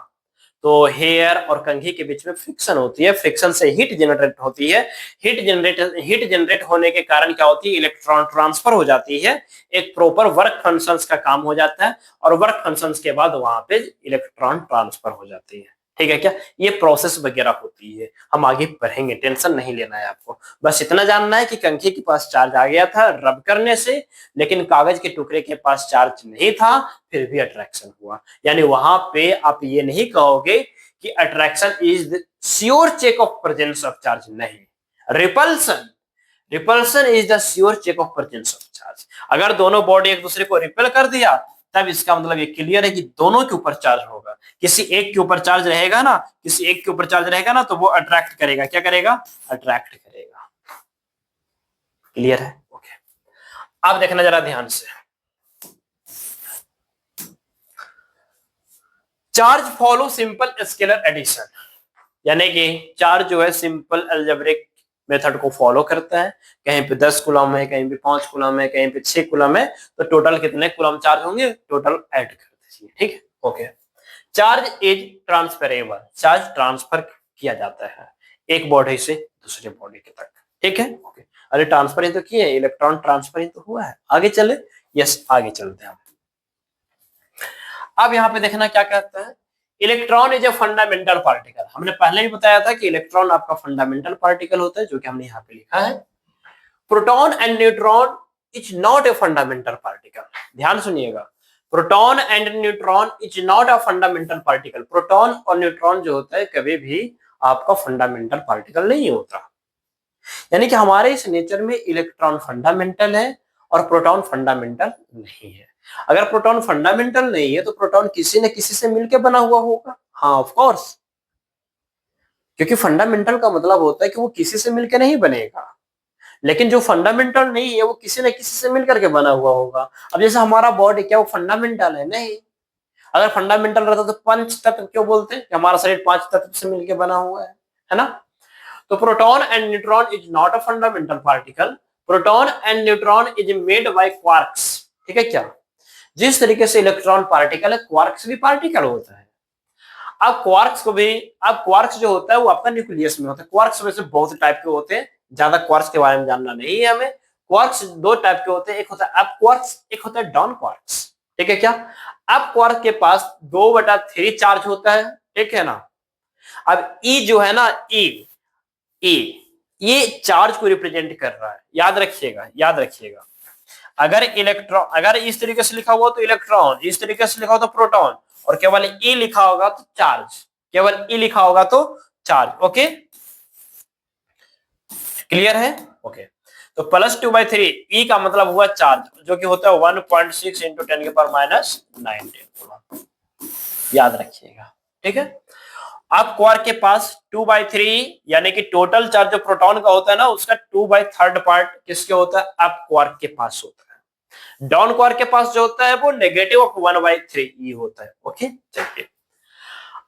तो हेयर और कंघी के बीच में फ्रिक्शन होती है, फ्रिक्शन से हीट जनरेट होती है, हीट जनरेट होने के कारण क्या होती है, इलेक्ट्रॉन ट्रांसफर हो जाती है, एक प्रॉपर वर्क फंक्शंस का काम हो जाता है, और वर्क फंक्शंस के बाद वहां पे इलेक्ट्रॉन ट्रांसफर हो जाती है। ठीक है, क्या ये प्रोसेस वगैरह होती है, हम आगे पढ़ेंगे, टेंशन नहीं लेना है आपको। बस इतना जानना है कि कंघी के पास चार्ज आ गया था रब करने से, लेकिन कागज के टुकड़े के पास चार्ज नहीं था, फिर भी अट्रैक्शन हुआ। यानी वहां पे आप ये नहीं कहोगे कि attraction is the sure check of presence of charge, नहीं, repulsion, repulsion is the sure check of presence of charge. अगर दोनों बॉडी एक दूसरे को रिपेल कर दिया, तब इसका मतलब ये क्लियर है कि दोनों के ऊपर चार्ज होगा। किसी एक के ऊपर चार्ज रहेगा ना, किसी एक के ऊपर चार्ज रहेगा ना, तो वो अट्रैक्ट करेगा, क्या करेगा, अट्रैक्ट करेगा। क्लियर है, ओके। अब देखना जरा ध्यान से, charge follow simple scalar addition, यानी कि चार्ज जो है सिंपल अलजेब्रिक मेथड को फॉलो करता है। कहीं पे 10 कूलम है, कहीं पे 5 कूलम है, कहीं पे 6 कूलम है, तो टोटल कितने कूलम चार्ज होंगे, टोटल ऐड कर दीजिए। ठीक है, okay. Charge is transferable, charge transfer किया जाता है एक बॉडी से दूसरे बॉडी के तक। ठीक है, ओके। अरे ट्रांसफर ही तो किए, इलेक्ट्रॉन ट्रांसफर ही तो हुआ है। आगे चले, यस आगे चलते हैं। अब यहाँ पे देखना क्या कहता है, electron is a fundamental particle. हमने पहले भी बताया था कि इलेक्ट्रॉन आपका फंडामेंटल पार्टिकल होता है, जो कि हमने यहाँ पे लिखा है। Proton and neutron is not a fundamental particle. ध्यान सुनिएगा, proton and neutron is not a fundamental particle. Proton और न्यूट्रॉन जो होता है कभी भी आपका फंडामेंटल पार्टिकल नहीं होता। यानी कि हमारे इस नेचर में इलेक्ट्रॉन फंडामेंटल है और प्रोटॉन फंडामेंटल नहीं है। अगर प्रोटॉन फंडामेंटल नहीं है, तो प्रोटॉन किसी न किसी से मिलकर बना हुआ होगा। हाँ ऑफ कोर्स, क्योंकि फंडामेंटल का मतलब होता है कि वो किसी से मिलकर नहीं बनेगा, लेकिन जो फंडामेंटल नहीं है वो किसी न किसी से मिलकर के बना हुआ होगा। अब जैसे हमारा बॉडी, क्या वो फंडामेंटल है? नहीं। अगर फंडामेंटल रहता तो पंच तत्व क्यों बोलते हैं कि हमारा शरीर 5 तत्व से मिलकर बना हुआ है ना। तो proton and neutron is not a fundamental particle, proton and neutron is made by quarks. ठीक है, क्या जिस तरीके से इलेक्ट्रॉन पार्टिकल है, क्वार्क्स भी पार्टिकल होता है। अब क्वार्क्स को भी, अब क्वार्क्स जो होता है वो आपका न्यूक्लियस में होता है। क्वार्क्स में से बहुत टाइप के होते हैं, ज्यादा क्वार्क्स के बारे में जानना नहीं है हमें। क्वार्क्स 2 टाइप के होते हैं, एक होता है अप क्वार्क्स, एक होता है डाउन क्वार्क्स। ठीक है, क्या अप क्वार्क के पास 2/3 चार्ज होता है। ठीक है ना। अब ई जो है ना, ई ये चार्ज को रिप्रेजेंट कर रहा है, याद रखिएगा, याद रखिएगा। अगर इलेक्ट्रॉन, अगर इस तरीके से लिखा हुआ तो इलेक्ट्रॉन, इस तरीके से लिखा हो तो प्रोटॉन, और केवल ई लिखा होगा तो चार्ज। केवल ई लिखा होगा तो चार्ज। ओके, क्लियर है? ओके, तो +2/3 ई का मतलब हुआ चार्ज, जो कि होता है 1.6 इंटू 10⁻⁹ याद रखिएगा, ठीक है। अब क्वार्क के पास 2/3 यानी कि टोटल चार्ज जो प्रोटॉन का होता है ना, उसका 2/3 पार्ट किसके होता है? अब क्वार्क के पास होता है। डॉन क्वार्क के पास जो होता है वो नेगेटिव ऑफ 1/3 ई होता है। ओके, चलिए।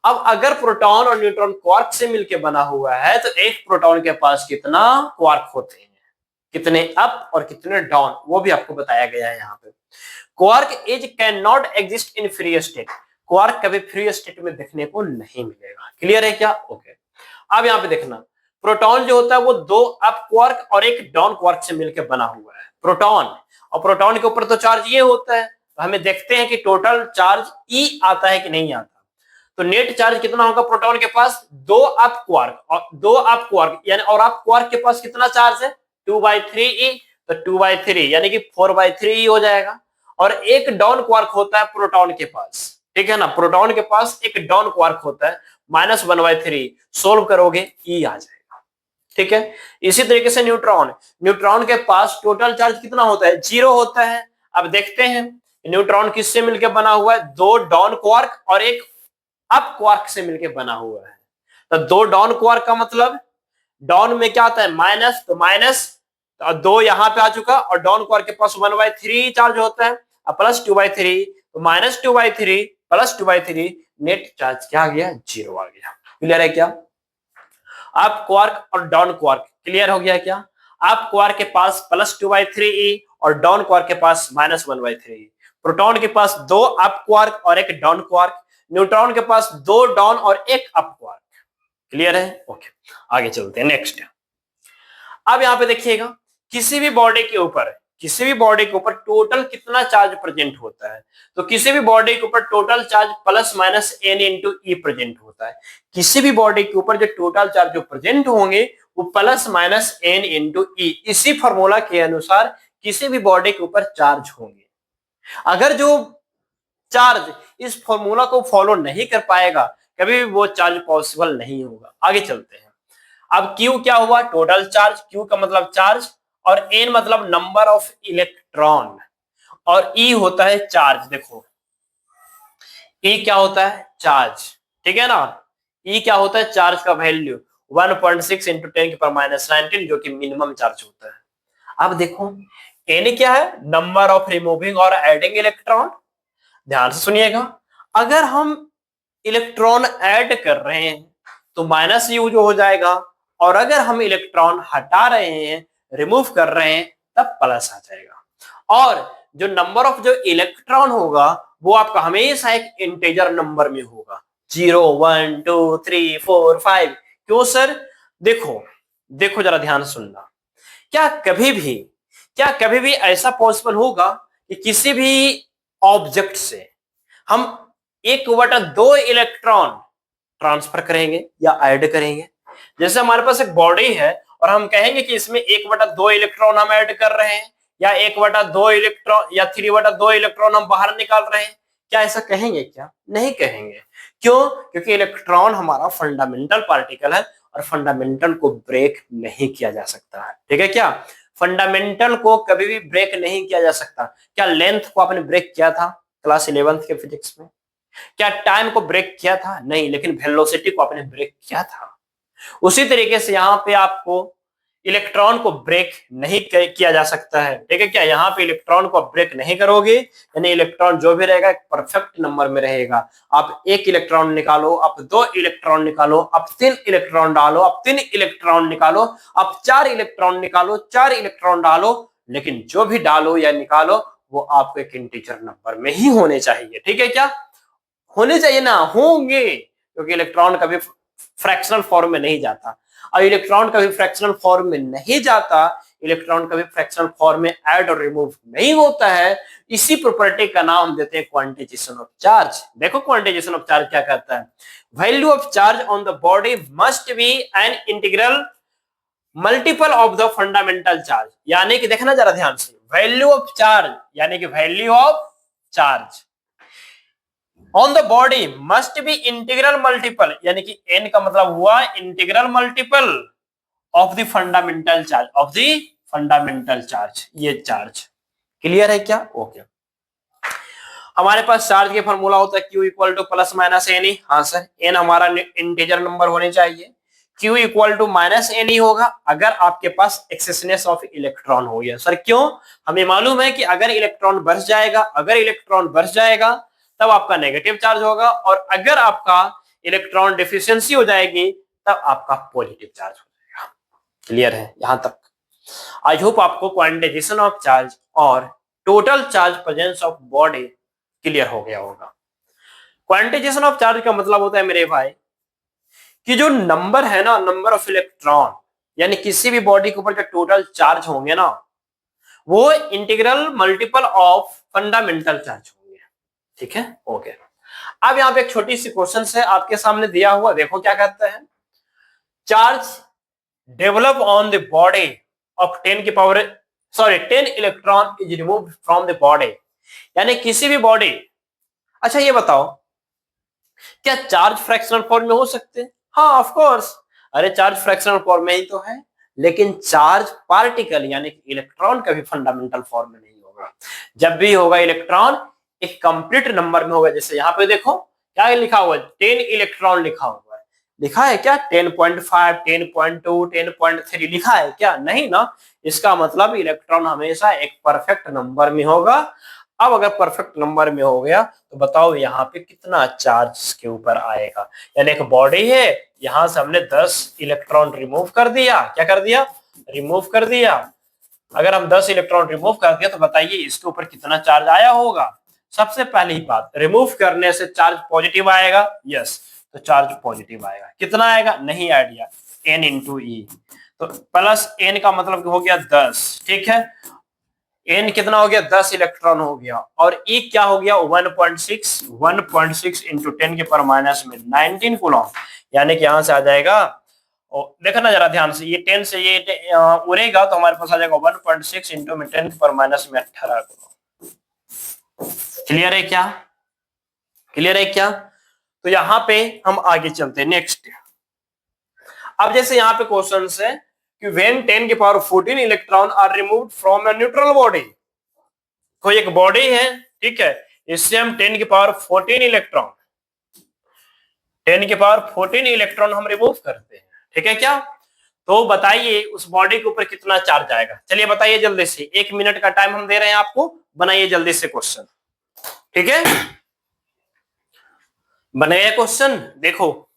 अब अगर प्रोटॉन और न्यूट्रॉन क्वार्क से मिलकर बना हुआ है तो एक प्रोटॉन के पास कितना क्वार्क होते हैं, कितने अप और कितने डाउन, वो भी आपको बताया गया है यहाँ पे। Quark is can not exist in free state, quark कभी फ्री स्टेट में देखने को नहीं मिलेगा। क्लियर है क्या? ओके, अब यहाँ पे देखना, प्रोटॉन जो होता है वो दो अप क्वार्क और एक डाउन क्वार्क से मिलकर बना हुआ है प्रोटॉन, और प्रोटॉन के ऊपर तो चार्ज ये होता है, तो हमें देखते हैं कि टोटल चार्ज ई आता है कि नहीं आता। तो नेट चार्ज कितना होगा प्रोटॉन के पास? दो अप क्वार्क और दो अप क्वार्क यानी, और अप क्वार्क के पास कितना चार्ज है? 2/3 ई, तो 2/3 यानी कि 4/3 ई हो जाएगा। और एक डाउन क्वार्क होता है प्रोटॉन के पास, ठीक है ना, प्रोटॉन के पास एक डाउन क्वार्क होता है, -1/3, सोल्व करोगे ई आ जाएगा, ठीक है। इसी तरीके से न्यूट्रॉन, न्यूट्रॉन के पास टोटल चार्ज कितना होता है? 0 होता है। अब देखते हैं न्यूट्रॉन किससे मिलकर बना हुआ है? दो डाउन क्वार्क और एक अप क्वार्क से मिलकर बना हुआ है। तो दो डाउन क्वार्क का मतलब, डाउन में क्या आता है? माइनस, तो माइनस, तो दो यहां पे आ चुका, और डाउन क्वार्क के पास 1/3 चार्ज होता है, और +2/3, तो -2/3 +2/3, नेट चार्ज क्या आ गया? 0 आ गया। क्लियर है क्या? अप क्वार्क और डाउन क्वार्क क्लियर हो गया क्या? अप क्वार्क के पास +2/3 ई और डाउन क्वार्क के पास -1/3। प्रोटॉन के पास दो अप क्वार्क और एक डाउन क्वार्क, न्यूट्रॉन के पास दो डाउन और एक अप क्वार्क। क्लियर है? ओके, आगे चलते हैं नेक्स्ट। अब यहां पे देखिएगा, किसी भी बॉडी के ऊपर, किसी भी बॉडी के ऊपर टोटल कितना चार्ज प्रेजेंट होता है? तो किसी भी बॉडी के ऊपर टोटल चार्ज +-n इंटू ई प्रेजेंट होता है। किसी भी बॉडी के ऊपर जो टोटल चार्ज जो प्रेजेंट होंगे वो +-n इंटू ई, इसी फॉर्मूला के अनुसार किसी भी बॉडी के ऊपर चार्ज होंगे। अगर जो चार्ज इस फॉर्मूला को फॉलो नहीं कर पाएगा, कभी भी वो चार्ज पॉसिबल नहीं होगा। आगे चलते हैं। अब Q क्या हुआ? टोटल चार्ज, Q का मतलब चार्ज, और N मतलब नंबर ऑफ इलेक्ट्रॉन, और E होता है चार्ज। देखो E क्या होता है? चार्ज, ठीक है ना। E क्या होता है? चार्ज का वैल्यू 1.6 इंटू 10⁻⁹, जो कि मिनिमम चार्ज होता है। अब देखो N क्या है? नंबर ऑफ रिमूविंग और एडिंग इलेक्ट्रॉन। ध्यान से सुनिएगा, अगर हम इलेक्ट्रॉन ऐड कर रहे हैं तो -U जो हो जाएगा, और अगर हम इलेक्ट्रॉन हटा रहे हैं, रिमूव कर रहे हैं, तब प्लस आ जाएगा। और जो नंबर ऑफ जो इलेक्ट्रॉन होगा वो आपका हमेशा एक इंटीजर नंबर में होगा, 0 1 2 3 4 5। क्यों सर? देखो देखो जरा ध्यान सुनना, क्या कभी भी, क्या कभी भी ऐसा पॉसिबल होगा कि किसी भी ऑब्जेक्ट से हम 1/2 इलेक्ट्रॉन ट्रांसफर करेंगे या ऐड करेंगे? जैसे हमारे पास एक बॉडी है और हम कहेंगे कि इसमें 1/2 इलेक्ट्रॉन हम ऐड कर रहे हैं, या 1/2 इलेक्ट्रॉन या 3/2 इलेक्ट्रॉन हम बाहर निकाल रहे हैं, क्या ऐसा कहेंगे? क्या नहीं कहेंगे। क्यों? क्योंकि इलेक्ट्रॉन हमारा फंडामेंटल पार्टिकल है और फंडामेंटल को ब्रेक नहीं किया जा सकता है, ठीक है क्या? फंडामेंटल को कभी भी ब्रेक नहीं किया जा सकता। क्या लेंथ को आपने ब्रेक किया था क्लास 11th के फिजिक्स में? क्या टाइम को ब्रेक किया था? नहीं, लेकिन वेलोसिटी को आपने ब्रेक किया था। उसी तरीके से यहाँ पे आपको इलेक्ट्रॉन को ब्रेक नहीं किया जा सकता है, ठीक है क्या? यहाँ पे इलेक्ट्रॉन को ब्रेक नहीं करोगे, यानी इलेक्ट्रॉन जो भी रहेगा एक परफेक्ट नंबर में रहेगा। आप 1 इलेक्ट्रॉन निकालो, आप 2 इलेक्ट्रॉन निकालो, आप 3 इलेक्ट्रॉन डालो, आप 3 इलेक्ट्रॉन निकालो, आप 4 इलेक्ट्रॉन निकालो, 4 इलेक्ट्रॉन डालो, लेकिन जो भी डालो या निकालो वो आपको एक इंटीजर नंबर में ही होने चाहिए, ठीक है क्या? होने चाहिए ना, होंगे, क्योंकि इलेक्ट्रॉन कभी फ्रैक्शनल फॉर्म में नहीं जाता, और इलेक्ट्रॉन कभी फ्रैक्शनल फॉर्म में नहीं जाता, इलेक्ट्रॉन कभी फ्रैक्शनल फॉर्म में ऐड और रिमूव नहीं होता है। इसी प्रॉपर्टी का नाम हम देते हैं क्वांटाइजेशन ऑफ चार्ज। देखो क्वांटाइजेशन ऑफ चार्ज क्या कहता है? Value of charge on the body must be an integral multiple of the fundamental charge. यानी कि देखना जरा ध्यान से, वैल्यू ऑफ चार्ज यानी कि value of charge on the body must be integral multiple, यानी कि n का मतलब हुआ integral multiple of the fundamental charge, of the fundamental charge, ये चार्ज। क्लियर है क्या? ओके। हमारे पास चार्ज के फॉर्मूला होता है Q equal to plus minus N E. हाँ सर, एन हमारा इंटीजर नंबर होने चाहिए। Q equal to minus N E होगा अगर आपके पास एक्सेसनेस ऑफ इलेक्ट्रॉन हो गया। सर क्यों? हमें मालूम है कि अगर इलेक्ट्रॉन बढ़ जाएगा तब आपका नेगेटिव चार्ज होगा, और अगर आपका इलेक्ट्रॉन डिफिशियंसी हो जाएगी तब आपका पॉजिटिव चार्ज हो जाएगा। क्लियर है यहां तक? आई होप आपको क्वांटाइजेशन ऑफ चार्ज और total charge presence of body clear हो गया होगा। क्वांटाइजेशन ऑफ चार्ज का मतलब होता है मेरे भाई कि जो नंबर है ना, नंबर ऑफ इलेक्ट्रॉन, यानी किसी भी बॉडी के ऊपर जो टोटल चार्ज होंगे ना, वो integral multiple of fundamental charge होंगे। ठीक है? ओके। अब यहाँ पे एक छोटी सी क्वेश्चन है आपके सामने दिया हुआ, देखो क्या कहता है। Charge develop on the body of 10 electron is removed from the body, यानी किसी भी बॉडी। अच्छा ये बताओ, क्या चार्ज फ्रैक्शनल फॉर्म में हो सकते हैं? हाँ ऑफ कोर्स। अरे चार्ज फ्रैक्शनल फॉर्म में ही तो है, लेकिन चार्ज पार्टिकल यानी इलेक्ट्रॉन कभी फंडामेंटल फॉर्म में नहीं होगा। जब भी होगा इलेक्ट्रॉन एक कंप्लीट नंबर में होगा। जैसे यहाँ पे देखो क्या लिखा हुआ है, 10 इलेक्ट्रॉन लिखा हुआ है। लिखा है क्या 10.5, 10.2, 10.3 लिखा है क्या? नहीं ना। इसका मतलब इलेक्ट्रॉन हमेशा एक परफेक्ट नंबर में होगा। अब अगर परफेक्ट नंबर में हो गया तो बताओ यहाँ पे कितना चार्ज के ऊपर आएगा। यानी एक बॉडी है, यहां से हमने 10 इलेक्ट्रॉन रिमूव कर दिया। क्या कर दिया? रिमूव कर दिया। अगर हम 10 इलेक्ट्रॉन रिमूव कर दिया तो बताइए इसके ऊपर कितना चार्ज आया होगा। सबसे पहली बात, रिमूव करने से चार्ज पॉजिटिव आएगा। यस, तो चार्ज पॉजिटिव आएगा। कितना आएगा? नहीं आइडिया, n इंटू ई। तो प्लस n का मतलब हो गया 10। ठीक है, n कितना हो गया? 10 इलेक्ट्रॉन हो गया। और e क्या हो गया? 1.6 इंटू 10 के पावर माइनस में 19 कूलम। यानी कि यहां से आ जाएगा, देखना जरा ध्यान से, ये 10 से ये उड़ेगा तो हमारे पास आ जाएगा 1.6 इंटू में 10 के पावर माइनस में 18 कूलम। क्लियर है क्या? क्लियर है क्या? तो यहाँ पे हम आगे चलते हैं नेक्स्ट। अब जैसे यहाँ पे क्वेश्चन है कि when 10 की power 14 electron are removed from a neutral body. कोई एक बॉडी है, ठीक है, इससे हम 10 की पावर 14 इलेक्ट्रॉन, 10 की पावर 14 इलेक्ट्रॉन हम रिमूव करते हैं। ठीक है क्या? तो बताइए उस बॉडी के ऊपर कितना चार्ज आएगा। चलिए बताइए जल्दी से, 1 मिनट का टाइम हम दे रहे हैं आपको, बनाइए जल्दी से क्वेश्चन। ठीक है, बनाइए क्वेश्चन। देखो,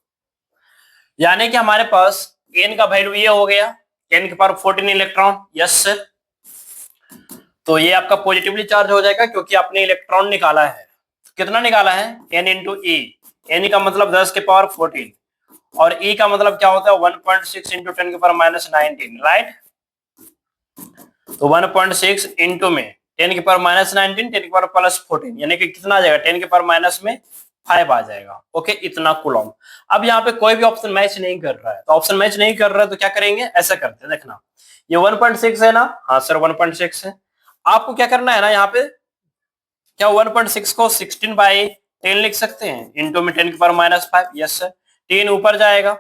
यानी कि हमारे पास n का वैल्यू ये हो गया, 10 की पावर 14 इलेक्ट्रॉन। यस सर, तो ये आपका पॉजिटिवली चार्ज हो जाएगा क्योंकि आपने इलेक्ट्रॉन निकाला है। कितना निकाला है? n इंटू ई। एन का मतलब 10 के पावर 14 और e का मतलब क्या होता है? 1.6 इंटू 10 के पावर माइनस 19, राइट? तो 1.6 इंटू में 10 के पावर माइनस 19, 10 के पावर प्लस 14, यानी कि कितना आ जाएगा? 10 के पावर माइनस में 5 आ जाएगा। ओके, इतना कूलम। अब यहाँ पे कोई भी ऑप्शन मैच नहीं कर रहा है, तो ऑप्शन मैच नहीं कर रहा है तो क्या करेंगे? ऐसा करते हैं, देखना, ये 1.6 है ना? हाँ सर 1.6 है। आपको क्या करना है ना, यहाँ पे क्या 1.6 को 16/10 लिख सकते हैं, इंटू में 10 के पावर माइनस 5। यस सर, 10 ऊपर जाएगा,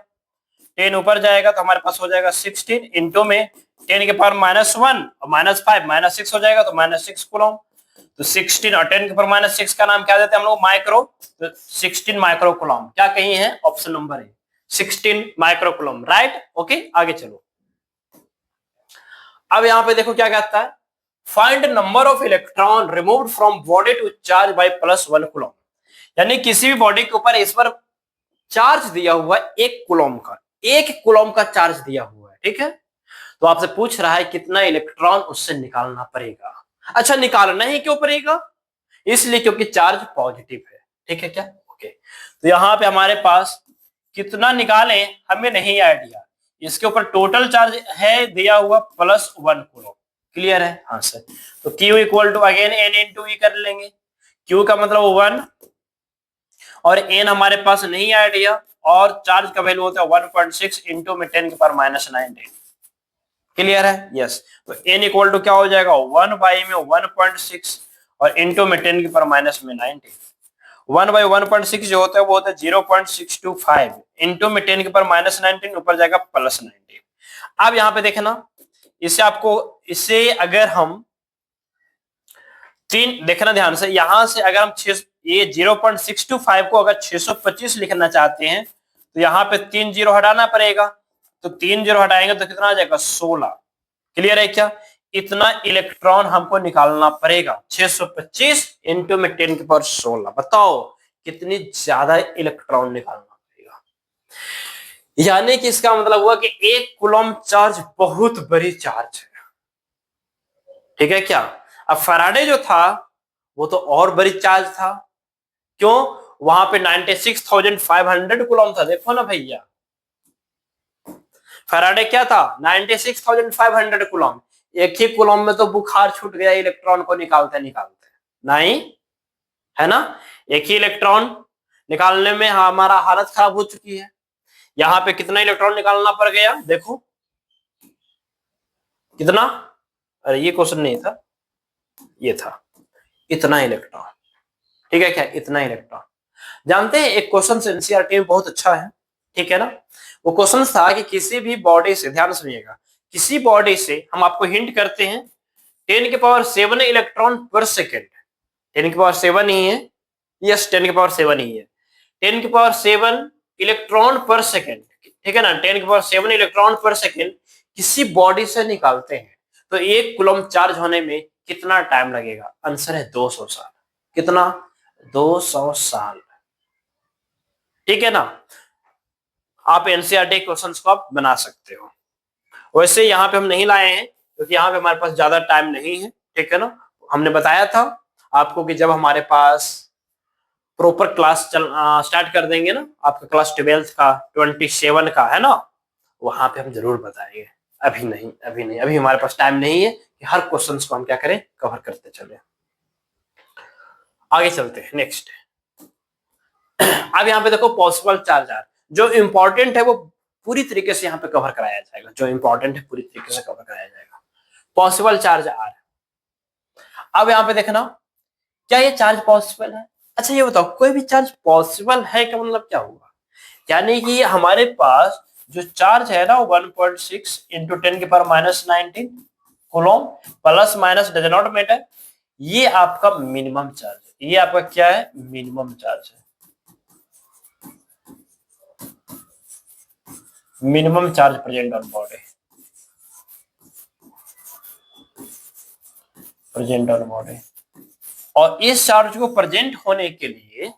10 ऊपर जाएगा तो हमारे पास हो जाएगा 16 इंटू में 10 के पावर -1 और -5 -6 हो जाएगा, तो -6 कूलम। तो 16 और 10 के पावर -6 का नाम क्या देते हैं हम लोग? माइक्रो। तो 16 माइक्रो कूलम। क्या कही है? ऑप्शन नंबर है 16 माइक्रो कूलम, राइट? ओके, आगे चलो। अब यहाँ पे देखो क्या कहता है, find number of electron removed from body to charge by +1 coulomb. यानी किसी भी बॉडी के ऊपर इस पर चार्ज दिया हुआ है 1 कूलम का चार्ज दिया हुआ है। ठीक है, तो आपसे पूछ रहा है कितना इलेक्ट्रॉन उससे निकालना पड़ेगा। अच्छा, निकालना ही क्यों पड़ेगा? इसलिए क्योंकि चार्ज पॉजिटिव है। ठीक है क्या? ओके, तो यहाँ पे हमारे पास कितना निकालें हमें नहीं आइडिया। इसके ऊपर टोटल चार्ज है दिया हुआ +1 कूलम। क्लियर है? हाँ सर, तो Q equal to again n into e कर लेंगे। Q का मतलब 1 और n हमारे पास नहीं आइडिया, और चार्ज का वैल्यू होता है 1.6 इंटू में 10 के पावर -19। क्लियर है? यस, तो n इक्वल टू क्या हो जाएगा? 1 बाई में 1.6 और इंटू में 10 के पावर माइनस में 19। 1/1.6 जो होता है वो होता है 0.625 इंटू में 10 के पावर -19 ऊपर जाएगा +19। अब यहाँ पे देखना, इसे अगर हम तीन देखना ध्यान से, यहां से अगर हम ये 0.625 को अगर 625 लिखना चाहते हैं तो यहाँ पे 3 जीरो हटाना पड़ेगा। तो 3 जीरो हटाएंगे तो कितना आ जाएगा 16। क्लियर है क्या? इतना इलेक्ट्रॉन हमको निकालना पड़ेगा। 625 इंटू में 10 की पावर 16। बताओ कितनी ज्यादा इलेक्ट्रॉन निकालना पड़ेगा। यानी कि इसका मतलब हुआ कि 1 कूलम चार्ज बहुत बड़ी चार्ज है। ठीक है क्या? अब फैराडे जो था वो तो और बड़ी चार्ज था। क्यों? वहां पे 96,500 कूलम था। देखो ना भैया, फैराडे क्या था? 96,500 कूलम। एक ही कूलम में तो बुखार छूट गया इलेक्ट्रॉन को निकालते निकालते, नहीं है ना? एक ही इलेक्ट्रॉन निकालने में हमारा हालत खराब हो चुकी है। यहाँ पे कितना इलेक्ट्रॉन निकालना पड़ गया? देखो कितना। अरे ये क्वेश्चन नहीं था, ये था इतना इलेक्ट्रॉन। ठीक है क्या? इतना इलेक्ट्रॉन। जानते हैं एक क्वेश्चन एनसीईआरटी में बहुत अच्छा है, ठीक है ना? वो क्वेश्चन था कि किसी भी बॉडी से, ध्यान सुनिएगा, किसी बॉडी से हम आपको हिंट करते हैं 10 की पावर 7 इलेक्ट्रॉन पर सेकेंड। 10 की पावर 7 ही है, यस 10 की पावर 7 ही है। 10 की पावर 7 इलेक्ट्रॉन पर सेकेंड, ठीक है ना? 10 की पावर 7 इलेक्ट्रॉन पर सेकेंड किसी बॉडी से निकालते हैं तो 1 कूलम चार्ज होने में कितना टाइम लगेगा? आंसर है 200 साल। कितना? 200 साल। ठीक है ना? आप एनसीईआरटी क्वेश्चंस को आप बना सकते हो। वैसे यहाँ पे हम नहीं लाए हैं क्योंकि यहाँ पे हमारे पास ज्यादा टाइम नहीं है। ठीक है ना? हमने बताया था आपको कि जब हमारे पास प्रॉपर क्लास स्टार्ट कर देंगे ना, आपका क्लास 12th का 27 का है ना, वहां पे हम जरूर बताएंगे। अभी नहीं, अभी नहीं, अभी हमारे पास टाइम नहीं है कि हर क्वेश्चन को हम क्या करें, कवर करते चले। आगे चलते हैं नेक्स्ट। अब यहाँ पे देखो पॉसिबल चार्ज आर, जो इंपॉर्टेंट है वो पूरी तरीके से यहाँ पे कवर कराया जाएगा। जो इंपॉर्टेंट है पूरी तरीके से कवर कराया जाएगा। Possible charge are. अब यहाँ पे देखना, क्या ये चार्ज पॉसिबल है? अच्छा ये बताओ, कोई भी चार्ज पॉसिबल है का मतलब क्या हुआ? यानी कि हमारे पास जो चार्ज है ना 1.6 इंटू 10 की power -19 coulomb plus minus does not matter, ये आपका मिनिमम चार्ज है। ये आपका क्या है? मिनिमम चार्ज है। Minimum charge present on body, present on body. और इस चार्ज को प्रेजेंट होने के लिए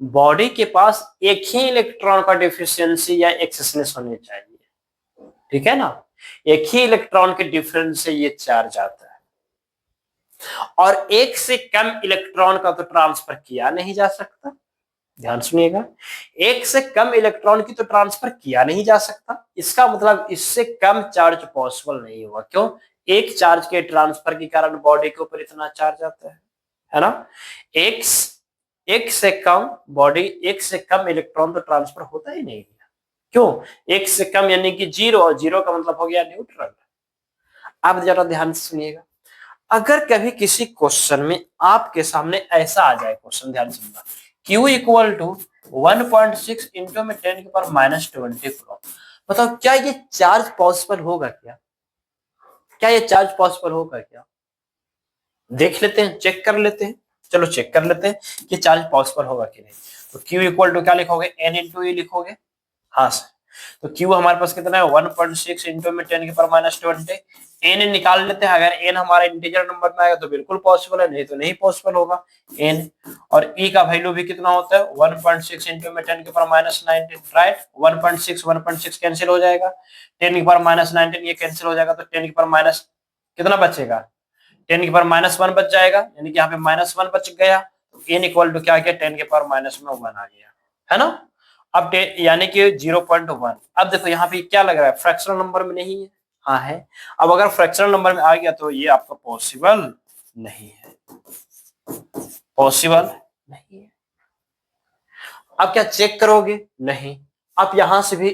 बॉडी के पास एक ही इलेक्ट्रॉन का डिफिशियंसी या एक्सेसनेस होनी चाहिए। ठीक है ना? एक ही इलेक्ट्रॉन के डिफरेंस से ये चार्ज आता है और एक से कम इलेक्ट्रॉन का तो ट्रांसफर किया नहीं जा सकता। ध्यान सुनिएगा, एक से कम इलेक्ट्रॉन की तो ट्रांसफर किया नहीं जा सकता। इसका मतलब इससे कम चार्ज पॉसिबल नहीं हुआ। क्यों? एक चार्ज के ट्रांसफर के कारण बॉडी के ऊपर इतना चार्ज आता है ना? एक से कम बॉडी, एक से कम इलेक्ट्रॉन तो ट्रांसफर होता ही नहीं है। क्यों? एक से कम यानी कि जीरो, और जीरो का मतलब हो गया न्यूट्रल। आप जरा ध्यान से सुनिएगा, अगर कभी किसी क्वेश्चन में आपके सामने ऐसा आ जाए क्वेश्चन, ध्यान सुनना, Q इक्वल टू 1.6 इंटू में 10 की पावर -20 कूलम, बताओ क्या ये चार्ज पॉसिबल होगा? क्या ये चार्ज पॉसिबल होगा क्या? देख लेते हैं, चेक कर लेते हैं। चलो चेक कर लेते हैं कि चार्ज पॉसिबल होगा कि नहीं। तो Q इक्वल टू क्या लिखोगे? N इंटू E लिखोगे। हाँ सर, तो Q हमारे पास कितना है? 1.6 इंटू में 10 की पावर -20। N निकाल लेते हैं। अगर N हमारा इंटीजर नंबर में आएगा तो बिल्कुल पॉसिबल है, नहीं तो नहीं पॉसिबल होगा N। और E का वैल्यू भी कितना होता है? 1.6 इंटू में 10 की पावर -19, राइट? 1.6 कैंसिल हो जाएगा, 10 की पावर -19 ये कैंसिल हो जाएगा, तो 10 की पावर माइनस कितना बचेगा? 10 की पावर -1 बच जाएगा, यानी कि यहाँ पे -1 बच गया। तो N इक्वल टू क्या गया? 10 के पावर -1 आ गया, है ना? अब यानी कि 0.1। अब देखो यहाँ पे क्या लग रहा है? फ्रैक्शनल नंबर में नहीं है। हाँ है। अब अगर फ्रैक्शनल नंबर में आ गया तो ये आपका पॉसिबल नहीं है, पॉसिबल नहीं है। अब क्या चेक करोगे? नहीं। आप यहां से भी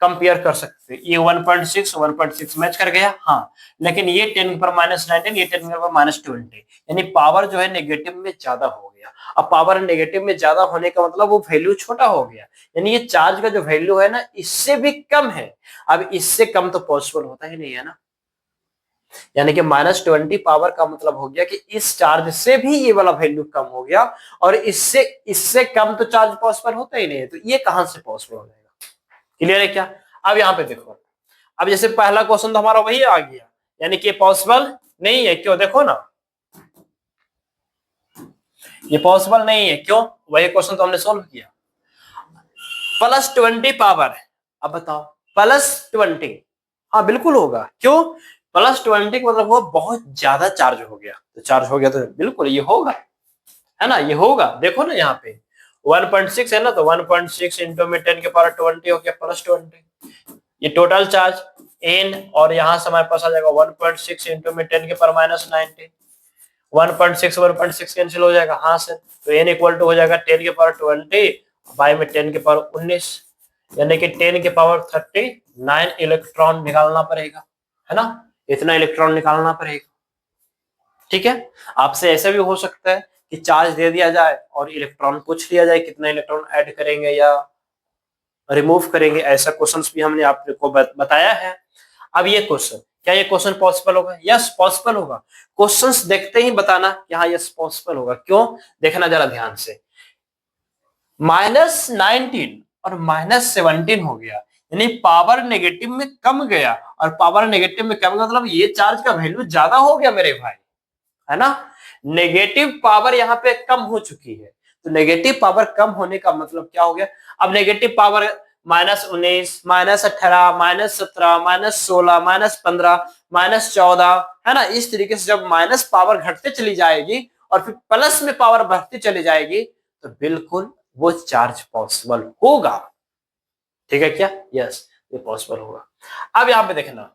कंपेयर कर सकते हैं। ये 1.6 मैच कर गया, हाँ, लेकिन ये 10⁻19, ये 10⁻20, यानी पावर जो है नेगेटिव में ज्यादा हो गया। अब पावर नेगेटिव में ज्यादा होने का मतलब वो वैल्यू छोटा हो गया, यानी ये चार्ज का जो वैल्यू है ना इससे भी कम है। अब इससे कम तो पॉसिबल होता ही नहीं है ना, यानी कि -20 पावर का मतलब हो गया कि इस चार्ज से भी ये वाला वैल्यू कम हो गया, और इससे इससे कम तो चार्ज पॉसिबल होता ही नहीं है, तो ये कहां से पॉसिबल हो जाएगा? क्लियर है क्या? अब यहाँ पे देखो, अब जैसे पहला क्वेश्चन तो हमारा वही आ गया, यानी कि पॉसिबल नहीं है। क्यों? देखो ना, ये पॉसिबल नहीं है। क्यों? वही क्वेश्चन तो हमने सोल्व किया। +20 पावर, अब बताओ +20, हाँ बिल्कुल होगा। क्यों? +20 का मतलब वो बहुत ज्यादा चार्ज हो गया, तो चार्ज हो गया तो बिल्कुल ये होगा, है ना, ये होगा। देखो ना यहाँ पे 1.6 है ना, तो 1.6 इंटू में 10⁻20 हो गया +20, ये टोटल चार्ज n, और यहां से हमारे पास आ जाएगा 1.6 इंटू में 10⁻19, 1.6 कैंसिल हो जाएगा, हाँ सर, तो n इक्वल टू हो जाएगा 10⁻20 बाई में 10⁻19, यानी कि 10⁻39 इलेक्ट्रॉन निकालना पड़ेगा, है ना, इतना इलेक्ट्रॉन निकालना पड़ेगा। ठीक है, आपसे ऐसा भी हो सकता है कि चार्ज दे दिया जाए और इलेक्ट्रॉन पूछ लिया जाए कितना इलेक्ट्रॉन ऐड करेंगे या रिमूव करेंगे, ऐसा क्वेश्चंस भी हमने आपको बताया है। अब ये क्वेश्चन, क्या ये क्वेश्चन पॉसिबल होगा? यस पॉसिबल होगा। क्वेश्चंस देखते ही बताना कि हाँ यस पॉसिबल होगा। क्यों? देखना जरा ध्यान से, -19 और -17 हो गया, यानी पावर नेगेटिव में कम गया, और पावर नेगेटिव में कम मतलब ये चार्ज का वैल्यू ज्यादा हो गया मेरे भाई, है ना, नेगेटिव पावर यहाँ पे कम हो चुकी है। तो नेगेटिव पावर कम होने का मतलब क्या हो गया? अब नेगेटिव पावर -19, -18, -17, -16, -15, -14, है ना, इस तरीके से जब माइनस पावर घटते चली जाएगी और फिर प्लस में पावर बढ़ती चली जाएगी, तो बिल्कुल वो चार्ज पॉसिबल होगा। ठीक है क्या? यस, ये पॉसिबल होगा। अब यहाँ पे देखना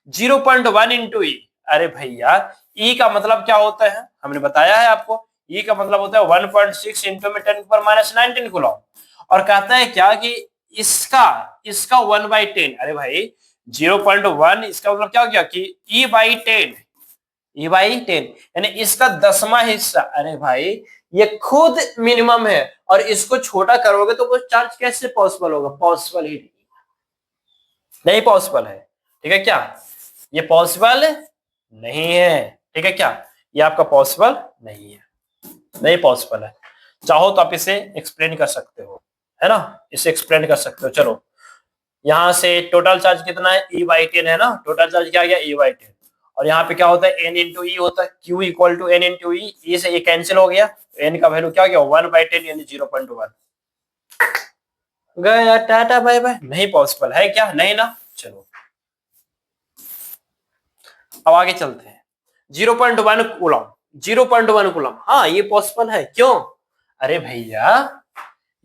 0.1 इंटू ई, अरे भैया ई का मतलब क्या होता है? हमने बताया है आपको, ई का मतलब होता है 1.6 इंटू में 10⁻19 कूलम, और कहता है क्या कि इसका इसका 1/10, अरे भाई 0.1 इसका मतलब क्या हो गया कि e/10 यानी इसका 10वां हिस्सा। अरे भाई ये खुद मिनिमम है, और इसको छोटा करोगे तो वो चार्ज कैसे पॉसिबल होगा? पॉसिबल ही नहीं पॉसिबल है। ठीक है क्या? ये पॉसिबल नहीं है। ठीक है क्या? ये आपका पॉसिबल नहीं है, नहीं पॉसिबल है। चाहो तो आप इसे एक्सप्लेन कर सकते हो, है ना, इसे एक्सप्लेन कर सकते हो। चलो यहां से टोटल चार्ज कितना है? e/10 है ना, टोटल चार्ज क्या आ गया? e/10, और यहाँ पे क्या होता है? n इंटू ई होता है, q equal to n into e, e से ये कैंसिल हो गया, n का वैल्यू क्या हो गया? 1/10 यानी 0.1। गया टाटा बाय बाय, नहीं पॉसिबल है क्या? नहीं ना। चलो अब आगे चलते हैं। 0.1 कूलम, 0.1 कूलम, हाँ ये पॉसिबल है। क्यों? अरे भैया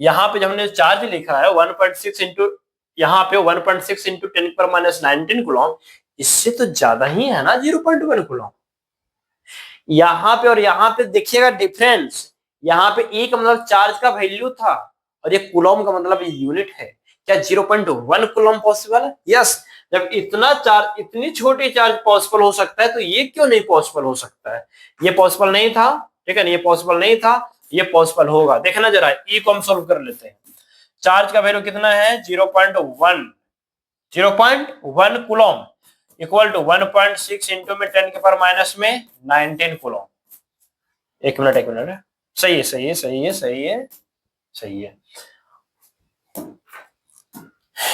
यहाँ पे जब हमने चार्ज लिखा है 1.6 इंटू, यहाँ पे 1.6 इंटू 10⁻19 कूलम, इससे तो ज्यादा ही है ना 0.1 कूलम। यहाँ पे और यहाँ पे देखिएगा डिफरेंस, यहाँ पे ई का मतलब चार्ज का वैल्यू था, और ये कूलम का मतलब यूनिट है। क्या 0.1 कूलम पॉसिबल है? यस। जब इतना चार्ज, इतनी छोटी चार्ज पॉसिबल हो सकता है, तो ये क्यों नहीं पॉसिबल हो सकता है? ये पॉसिबल नहीं था, ठीक है ना, ये पॉसिबल नहीं था, ये पॉसिबल होगा। देखना जरा, ई को हम सोल्व कर लेते हैं। चार्ज का वैल्यू कितना है? 0.1, 0.1 कूलम इक्वल टू 1.6 इंटू में 10 के पावर माइनस में 19 कूलम। एक मिनट एक मिनट, सही है सही है सही है सही है सही है,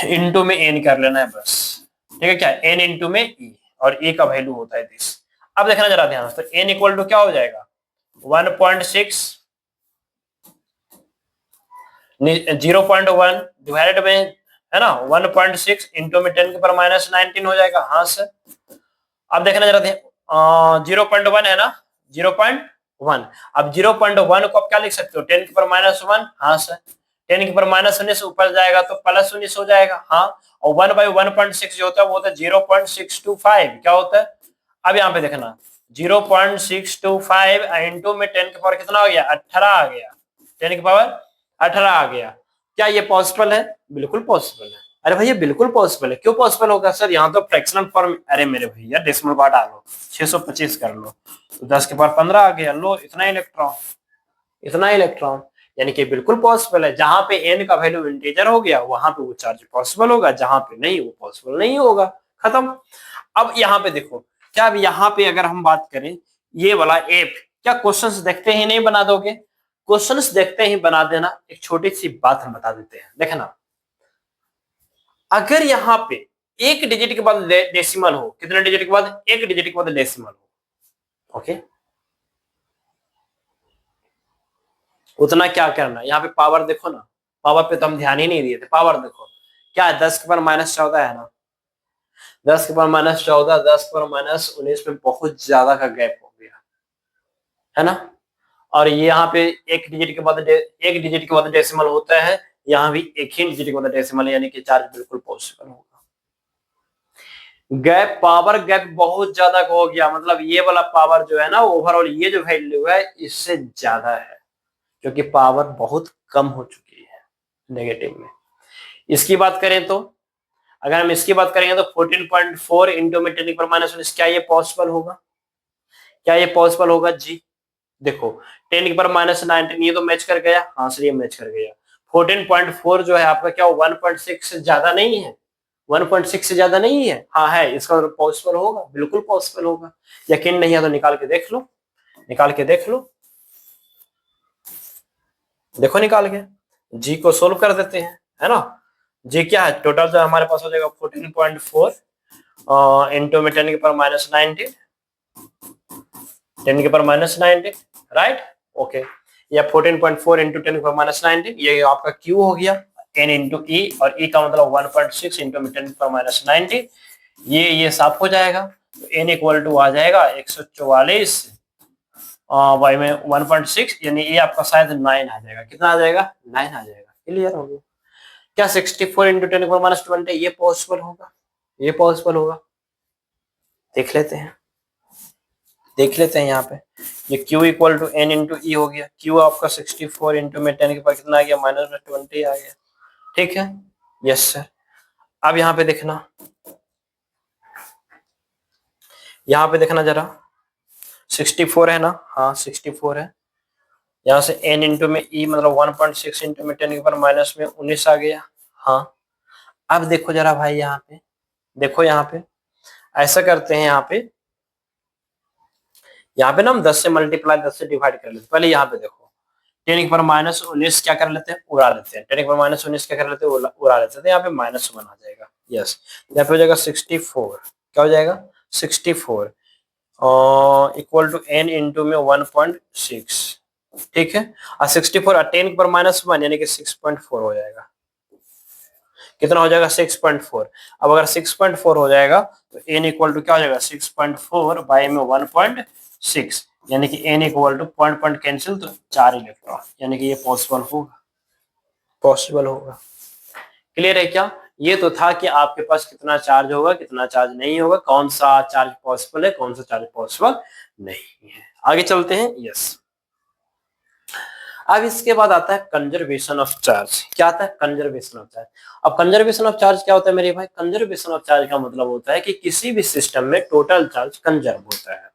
इंटू में एन कर लेना है बस। ठीक है क्या? एन इंटू में ई, और ए का वैल्यू होता है 10। अब देखना जरा ध्यान से, तो एन इक्वल टू क्या हो जाएगा? 1.6 0.1 डिवाइडेड में, है ना, 1.6 इंटू में 10 के पावर माइनस 19 हो जाएगा। हाँ सर। अब देखना जरा 0.1 है ना, 0.1। अब 0.1 को आप क्या लिख सकते हो? 10 के पावर माइनस 1। हाँ सर। 10 के पावर माइनस 19 ऊपर जाएगा तो प्लस 19 हो जाएगा। हाँ, और 1/1.6 जो होता है वो होता है 0.625। क्या होता है? अब यहाँ पे देखना 0.625 इंटू में 10 के पावर कितना हो गया? 18 आ गया, 10 के पावर 18 आ गया। क्या ये पॉसिबल है? बिल्कुल पॉसिबल है। अरे भैया बिल्कुल पॉसिबल है, क्यों पॉसिबल होगा सर, यहाँ तो फ्रैक्शनल फॉर्म, अरे मेरे भैया डेसिमल बार डालो, 625 कर लो तो 10 के पावर 15 आ गया, लो इतना इलेक्ट्रॉन, इतना इलेक्ट्रॉन। यानी कि बिल्कुल पॉसिबल है, जहां पे n का वैल्यू इंटीजर हो गया वहां पे वो चार्ज पॉसिबल होगा, जहां पे नहीं वो पॉसिबल नहीं होगा, खत्म। अब यहाँ पे देखो, क्या अब यहाँ पे अगर हम बात करें ये वाला एफ, क्या क्वेश्चंस देखते ही नहीं बना दोगे, क्वेश्चंस देखते ही बना देना। एक छोटी सी बात हम बता देते हैं, देखना, अगर यहाँ पे एक डिजिट के बाद डेसिमल हो, कितने डिजिट के बाद, एक डिजिट के बाद डेसिमल हो, ओके, उतना क्या करना, यहाँ पे पावर देखो ना, पावर पे तो हम ध्यान ही नहीं दिए थे, पावर देखो क्या है, 10 के पावर -14 है ना, 10 के पावर -14, 10 के पावर -19 में बहुत ज्यादा का गैप हो गया है ना। और ये यहाँ पे एक डिजिट के बाद एक डिजिट के बाद डेसिमल होता है, यहाँ भी एक ही डिजिट के बाद डेसिमल है, यानी कि चार्ज बिल्कुल पॉसिबल होगा। गैप, पावर गैप बहुत ज्यादा हो गया, मतलब ये वाला पावर जो है ना ओवरऑल ये जो वैल्यू है इससे ज्यादा है, क्योंकि पावर बहुत कम हो चुकी है नेगेटिव में। इसकी बात करें तो, अगर हम इसकी बात करेंगे तो 14.4 इंटू में 10 की पावर -19, क्या ये पॉसिबल होगा, क्या ये पॉसिबल होगा जी। देखो 10 की पावर -19 ये तो मैच कर गया, हाँ सर ये मैच कर गया। 14.4 जो है आपका क्या 1.6 से ज्यादा नहीं है, 1.6 से ज्यादा नहीं है, हाँ है, इसका मतलब पॉसिबल होगा, बिल्कुल पॉसिबल होगा। यकीन नहीं है तो निकाल के देख लो, निकाल के देख लो, देखो निकाल के, जी को सोल्व कर देते हैं, है ना। जी क्या है, टोटल जो हमारे पास हो जाएगा 14.4 इंटू में 10 की पावर -19, 10 की पावर -19, राइट, ओके, या 14.4 इंटू 10 की पावर -19, ये आपका Q हो गया, n इंटू ई, और ई का मतलब 1.6 इंटू 10 की पावर -19, ये साफ हो जाएगा, तो n इक्वल टू आ जाएगा 144 वाई में 1.6, यानी ये आपका शायद 9 आ जाएगा, कितना आ जाएगा, 9 आ जाएगा, क्लियर हो गया। क्या 64 इंटू 10 की पावर -20 ये पॉसिबल होगा, ये पॉसिबल होगा, देख लेते हैं, देख लेते हैं यहाँ पे, ये Q equal to n into e हो गया, Q आपका 64 इंटू में 10 के पावर कितना आ गया, -20 आ गया, ठीक है, यस सर। अब यहाँ पे देखना, यहाँ पे देखना जरा, 64 है ना, हाँ 64 है, यहाँ से n इंटू में ई मतलब 1.6 इंटू में 10 के पावर -19 आ गया, हाँ। अब देखो जरा भाई यहाँ पे, देखो यहाँ पे ऐसा करते हैं, यहाँ पे ना हम 10 से मल्टीप्लाई 10 से डिवाइड कर लेते हैं, पहले यहाँ पे देखो 10 की पावर -19 क्या कर लेते हैं, उड़ा लेते हैं, 10 की पावर -19 क्या कर लेते हैं, उड़ा लेते हैं, तो यहाँ पे -1 आ जाएगा, यस, यहाँ पे हो जाएगा 64, क्या हो जाएगा 64 इक्वल टू n इंटू में 1.6, ठीक है, और 64 और 10 की पावर -1 यानी कि 6.4 हो जाएगा, कितना हो जाएगा 6.4। अब अगर 6.4 हो जाएगा तो n इक्वल टू क्या हो जाएगा 6.4 बाई में 1.6, यानी कि n equal two point point cancel, तो 4 इलेक्ट्रॉन, यानी कि ये पॉसिबल होगा, पॉसिबल होगा, क्लियर है क्या। ये तो था कि आपके पास कितना चार्ज होगा, कितना चार्ज नहीं होगा, कौन सा चार्ज पॉसिबल है, कौन सा चार्ज पॉसिबल नहीं है। आगे चलते हैं, यस। अब इसके बाद आता है कंजर्वेशन ऑफ चार्ज, क्या आता है कंजर्वेशन ऑफ चार्ज। अब कंजर्वेशन ऑफ चार्ज क्या होता है मेरे भाई, कंजर्वेशन ऑफ चार्ज का मतलब होता है कि किसी भी सिस्टम में टोटल चार्ज कंजर्व होता है,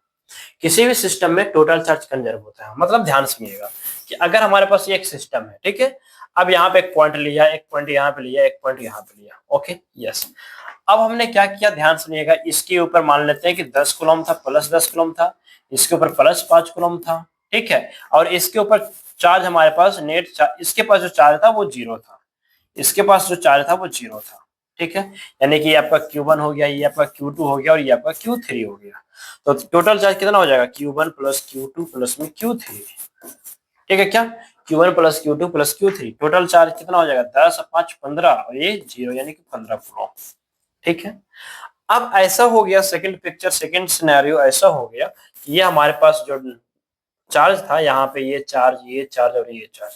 किसी भी सिस्टम में टोटल चार्ज कंजर्व होता है, मतलब ध्यान सुनिएगा कि अगर हमारे पास ये एक सिस्टम है, ठीक है, अब यहाँ पे एक पॉइंट लिया, एक पॉइंट यहाँ पे लिया, एक पॉइंट यहाँ पे लिया, ओके यस। अब हमने क्या किया, ध्यान सुनिएगा, इसके ऊपर मान लेते हैं कि 10 कूलम था, प्लस 10 कूलम था, इसके ऊपर प्लस 5 कूलम था, ठीक है, और इसके ऊपर चार्ज हमारे पास नेट चार्ज, इसके पास जो चार्ज था वो 0 था, इसके पास जो चार्ज था वो 0 था, ठीक है, यानी कि ये आपका Q1 हो गया, ये आपका Q2 हो गया और ये आपका Q3 हो गया, तो टोटल चार्ज कितना हो जाएगा Q1 प्लस Q2 प्लस में Q3, ठीक है क्या, Q1 plus Q2 plus Q3, total charge कितना हो जाएगा 10 5 15 और ये 0 यानी कि 15 कूलम, ठीक है। अब ऐसा हो गया, सेकंड पिक्चर, सेकंड सिनेरियो ऐसा हो गया कि ये हमारे पास जो चार्ज था, यहाँ पे ये चार्ज और ये चार्ज,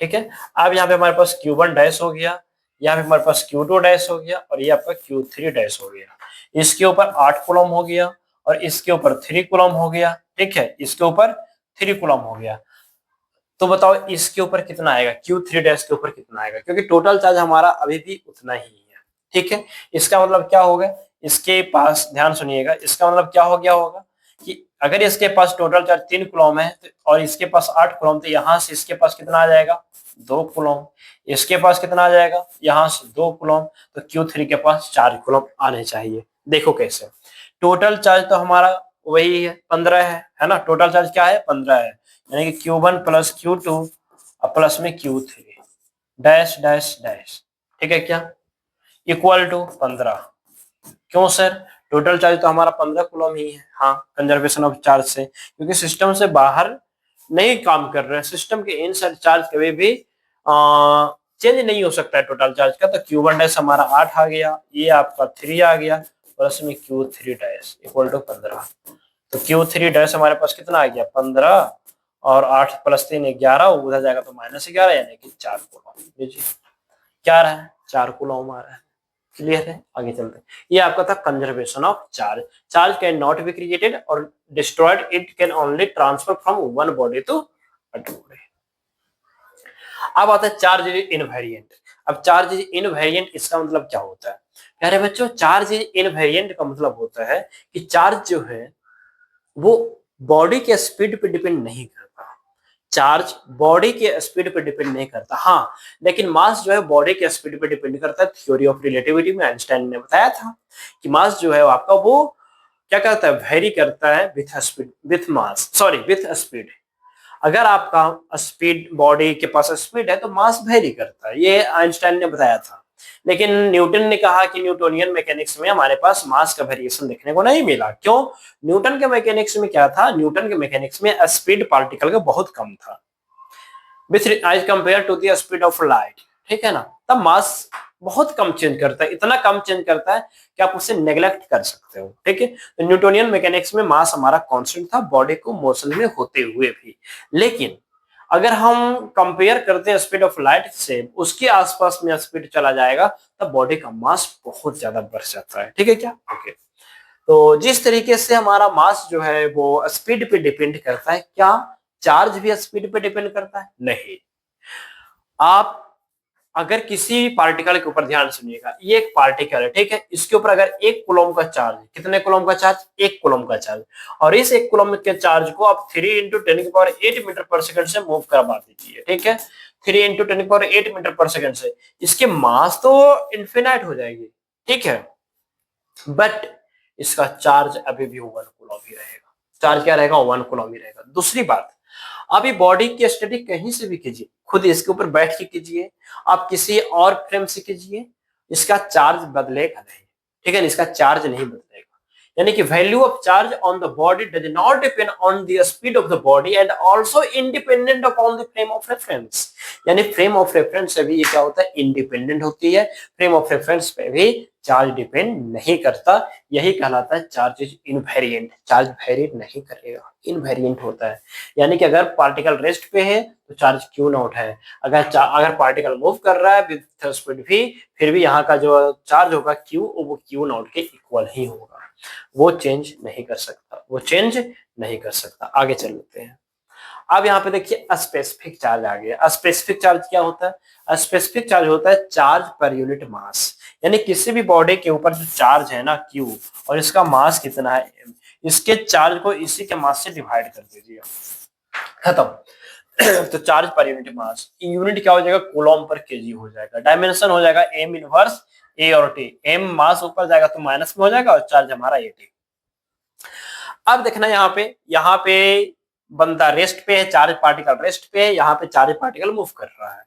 ठीक है। अब यहाँ पे हमारे पास Q1 डैश हो गया, यहाँ पे हमारे पास Q2 डैश हो गया और ये आपका Q3 डैश हो गया, इसके ऊपर 8 कूलम हो गया और इसके ऊपर 3 कूलम हो गया, ठीक है, इसके ऊपर 3 कूलम हो गया, तो बताओ इसके ऊपर कितना आएगा, Q3 डैश के ऊपर कितना आएगा, क्योंकि टोटल चार्ज हमारा अभी भी उतना ही है, ठीक है, इसका मतलब क्या होगा, इसके पास ध्यान सुनिएगा, इसका मतलब क्या हो गया होगा कि अगर इसके पास टोटल चार्ज 3 कूलम है और इसके पास 8 कूलम, तो यहां से इसके पास कितना आ जाएगा 2 कूलम, इसके पास कितना आ जाएगा यहां से 2 कूलम, तो Q3 के पास 4 कूलम आने चाहिए। देखो कैसे, टोटल चार्ज तो हमारा वही है 15 है ना, टोटल चार्ज क्या है 15 है, यानी कि Q1 प्लस Q2 और प्लस में Q3 डैश डैश डैश, ठीक है क्या, इक्वल टू 15। क्यों सर, टोटल चार्ज तो हमारा 15 कूलम ही है। हाँ, कंजर्वेशन ऑफ चार्ज से, क्योंकि सिस्टम से बाहर नहीं काम कर रहे हैं, सिस्टम के इनसाइड चार्ज कभी भी चेंज नहीं हो सकता है टोटल चार्ज का। तो Q1 डैश हमारा 8 आ गया, ये आपका 3 आ गया, प्लस में Q3 डैश इक्वल टू 15। तो Q3 डैश हमारे पास कितना आ गया 15 और 8 प्लस 3 11, उधर जाएगा तो -11, यानी कि 4 कूलम। लीजिए क्या रहा है 4 कूलम आ रहा है। क्लियर है, आगे चलते हैं। ये आपका था conservation of charge. Charge can not be created और destroyed, it can only transfer from one body to other body. अब आता है चार्ज इज इनवेरिएंट। अब चार्ज इज इनवेरिएंट, इसका मतलब क्या होता है प्यारे बच्चों, चार्ज इज इनवेरिएंट का मतलब होता है कि चार्ज जो है वो बॉडी के स्पीड पे डिपेंड नहीं करता। चार्ज बॉडी के स्पीड पे डिपेंड नहीं करता, हाँ, लेकिन मास जो है बॉडी के स्पीड पे डिपेंड करता है। थ्योरी ऑफ रिलेटिविटी में आइंस्टाइन ने बताया था कि मास जो है आपका वो क्या करता है, वेरी करता है with speed, with mass, sorry with speed. अगर आपका स्पीड, बॉडी के पास स्पीड है तो मास वेरी करता है, ये आइंस्टाइन ने बताया था। लेकिन न्यूटन ने कहा कि न्यूटोनियन मैकेनिक्स में हमारे पास मास का वेरिएशन देखने को नहीं मिला। क्यों, न्यूटन के मैकेनिक्स में क्या था, न्यूटन के मैकेनिक्स में स्पीड पार्टिकल का बहुत कम था with as compare to the speed of light, ठीक है ना। तब मास बहुत कम चेंज करता है, इतना कम चेंज करता है कि आप उसे नेग्लेक्ट कर सकते हो, ठीक है। तो न्यूटोनियन मैकेनिक्स में मास हमारा कांस्टेंट था बॉडी को मोशन में होते हुए भी। लेकिन अगर हम कंपेयर करते हैं स्पीड ऑफ लाइट से, उसके आसपास में स्पीड चला जाएगा तब बॉडी का मास बहुत ज्यादा बढ़ जाता है, ठीक है क्या, ओके। तो जिस तरीके से हमारा मास जो है वो स्पीड पे डिपेंड करता है, क्या चार्ज भी स्पीड पे डिपेंड करता है, नहीं। आप अगर किसी पार्टिकल के ऊपर ध्यान सुनिएगा, ये एक पार्टिकल है, ठीक है, इसके ऊपर अगर 1 कूलम का चार्ज, कितने कूलम का चार्ज, 1 कूलम का चार्ज, और इस 1 कूलम के चार्ज को आप 3 × 10⁸ मीटर पर सेकंड से मूव करवा दीजिए, ठीक है, 3 × 10⁸ मीटर पर सेकंड से, इसके मास तो इन्फिनाइट हो जाएगी, ठीक है, बट इसका चार्ज अभी भी 1 कूलम ही रहेगा। चार्ज क्या रहेगा, 1 कूलम ही रहेगा। दूसरी बात, आप ये बॉडी की स्टडी कहीं से भी कीजिए, खुद इसके ऊपर बैठ के कीजिए, आप किसी और फ्रेम से कीजिए, इसका चार्ज बदलेगा नहीं, ठीक है, इसका चार्ज नहीं बदलेगा। यानी कि value of charge on the body does not depend on the speed of the body and also independent upon the frame of reference. यानी फ्रेम ऑफ रेफरेंस से भी ये क्या होता है, इंडिपेंडेंट होती है, फ्रेम ऑफ रेफरेंस पे भी चार्ज डिपेंड नहीं करता। यही कहलाता है charge is invariant, charge very नहीं करेगा, इनवेरिएंट होता है। यानी कि अगर पार्टिकल रेस्ट पे है तो चार्ज Q0 है, अगर पार्टिकल मूव कर रहा है विद स्पीड भी, फिर भी यहाँ का जो चार्ज होगा Q, वो Q0 के इक्वल ही होगा, वो चेंज नहीं कर सकता, वो चेंज नहीं कर सकता। आगे चल लेते हैं। अब यहाँ पे देखिए स्पेसिफिक चार्ज आ गया। स्पेसिफिक चार्ज क्या होता है, स्पेसिफिक चार्ज होता है चार्ज पर यूनिट मास। यानी किसी भी बॉडी के ऊपर जो चार्ज है ना Q, और इसका मास कितना है M, इसके चार्ज को इसी के मास से डिवाइड कर दीजिए, खत्म। तो charge per unit mass, unit क्या हो जाएगा, कूलम पर केजी हो जाएगा, डायमेंशन हो जाएगा M इनवर्स A और T। M मास ऊपर जाएगा तो माइनस में हो जाएगा और चार्ज हमारा AT। अब देखना यहाँ पे बंदा रेस्ट पे है, चार्ज पार्टिकल रेस्ट पे है, यहाँ पे चार्ज पार्टिकल मूव कर रहा है।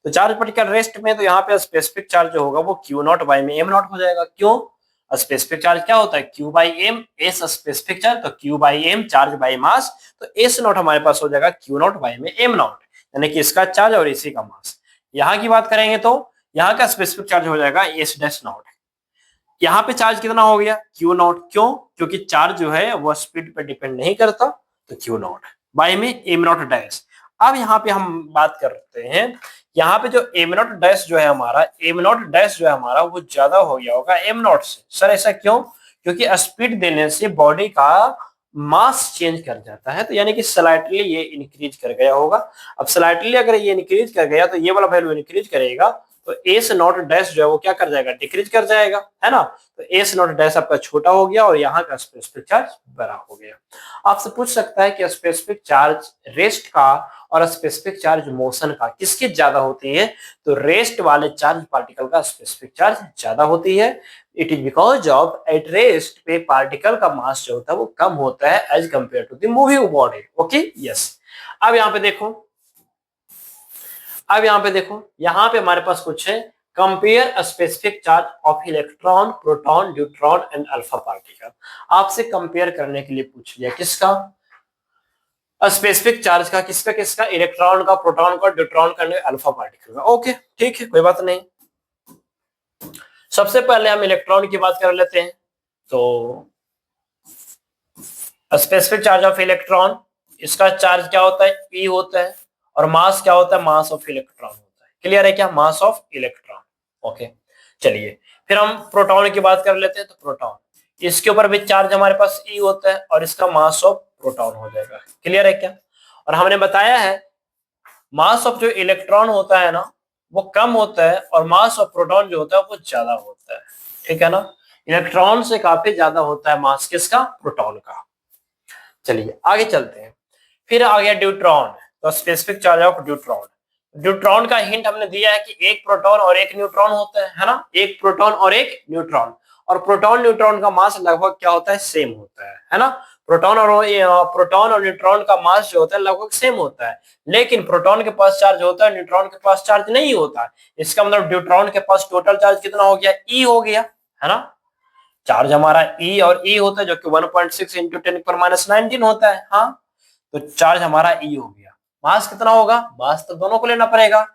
तो चार्ज पार्टिकल रेस्ट में, तो यहाँ पे स्पेसिफिक चार्ज जो होगा वो Q0 बाई में M0 हो जाएगा। क्यों, स्पेसिफिक चार्ज क्या होता है, Q by M, S specific charge, तो Q by M charge by mass, तो S0 हमारे पास हो जाएगा Q0 बाई में M0, यानी कि इसका चार्ज और इसी का मास। यहाँ की बात करेंगे तो यहाँ का स्पेसिफिक चार्ज हो जाएगा S-0। यहाँ पे चार्ज कितना हो गया, Q0। क्यों, क्योंकि चार्ज जो है वो स्पीड पे डिपेंड नहीं करता, तो Q0 बाई में M0 डैश। अब यहाँ पे हम बात करते हैं, यहाँ पे जो M0 डैश जो है हमारा, M0 डैश जो है हमारा वो ज्यादा हो गया होगा M0 से। सर ऐसा क्यों, क्योंकि स्पीड देने से बॉडी का मास चेंज कर जाता है, तो यानी कि स्लाइटली ये इंक्रीज कर गया होगा। अब स्लाइटली अगर ये इंक्रीज कर गया तो ये वाला वैल्यू इंक्रीज करेगा, तो एस नॉट डैश जो है वो क्या कर जाएगा, डिक्रीज कर जाएगा, है ना। तो एस नॉट डैश आपका छोटा हो गया और यहाँ का स्पेसिफिक चार्ज बड़ा हो गया। आपसे पूछ सकता है कि स्पेसिफिक चार्ज रेस्ट का और स्पेसिफिक चार्ज मोशन का किसकी ज्यादा होती है, तो रेस्ट वाले चार्ज पार्टिकल का स्पेसिफिक चार्ज ज्यादा होती है। It is because of at rest पे पार्टिकल का मास जो होता है वो कम होता है as compare to the moving body. Okay yes. अब यहाँ पे देखो, यहाँ पे हमारे पास कुछ है, compare specific charge of electron, proton, neutron and alpha particle. आपसे कंपेयर करने के लिए पूछ लिया किसका, स्पेसिफिक चार्ज का, किसका, इलेक्ट्रॉन का, प्रोटॉन का, न्यूट्रॉन का, अल्फा पार्टिकल का। ओके ठीक है, कोई बात नहीं। सबसे पहले हम इलेक्ट्रॉन की बात कर लेते हैं। तो स्पेसिफिक चार्ज ऑफ इलेक्ट्रॉन, इसका चार्ज क्या होता है, ई होता है, और मास क्या होता है, मास ऑफ इलेक्ट्रॉन होता है। क्लियर है क्या, मास ऑफ इलेक्ट्रॉन। ओके चलिए फिर हम प्रोटॉन की बात कर लेते हैं। तो प्रोटॉन, इसके ऊपर भी चार्ज हमारे पास ई होता है और इसका मास ऑफ प्रोटॉन हो जाएगा। क्लियर है क्या। और हमने बताया है मास ऑफ जो इलेक्ट्रॉन होता है ना वो कम होता है और मास ऑफ प्रोटॉन जो होता है वो ज्यादा होता है। ठीक है ना, इलेक्ट्रॉन से काफी ज्यादा होता है मास किसका, प्रोटॉन का। चलिए आगे चलते हैं। फिर आ गया न्यूट्रॉन। तो specific charge of neutron, neutron का हिंट हमने दिया है कि एक प्रोटॉन और एक न्यूट्रॉन होता है ना, एक प्रोटॉन और एक न्यूट्रॉन। और प्रोटॉन न्यूट्रॉन का मास लगभग क्या होता है, सेम होता है ना। प्रोटॉन और न्यूट्रॉन का मास जो होता है लगभग सेम होता है, लेकिन प्रोटॉन के पास चार्ज होता है, न्यूट्रॉन के पास चार्ज नहीं होता है। इसका मतलब न्यूट्रॉन के पास टोटल चार्ज कितना हो गया, ई हो गया, है ना। चार्ज हमारा ई और ई होता है जो कि 1.6 इंटू 10⁻19 होता है। हाँ तो चार्ज हमारा ई हो गया। मास कितना होगा, मास तो दोनों को लेना पड़ेगा,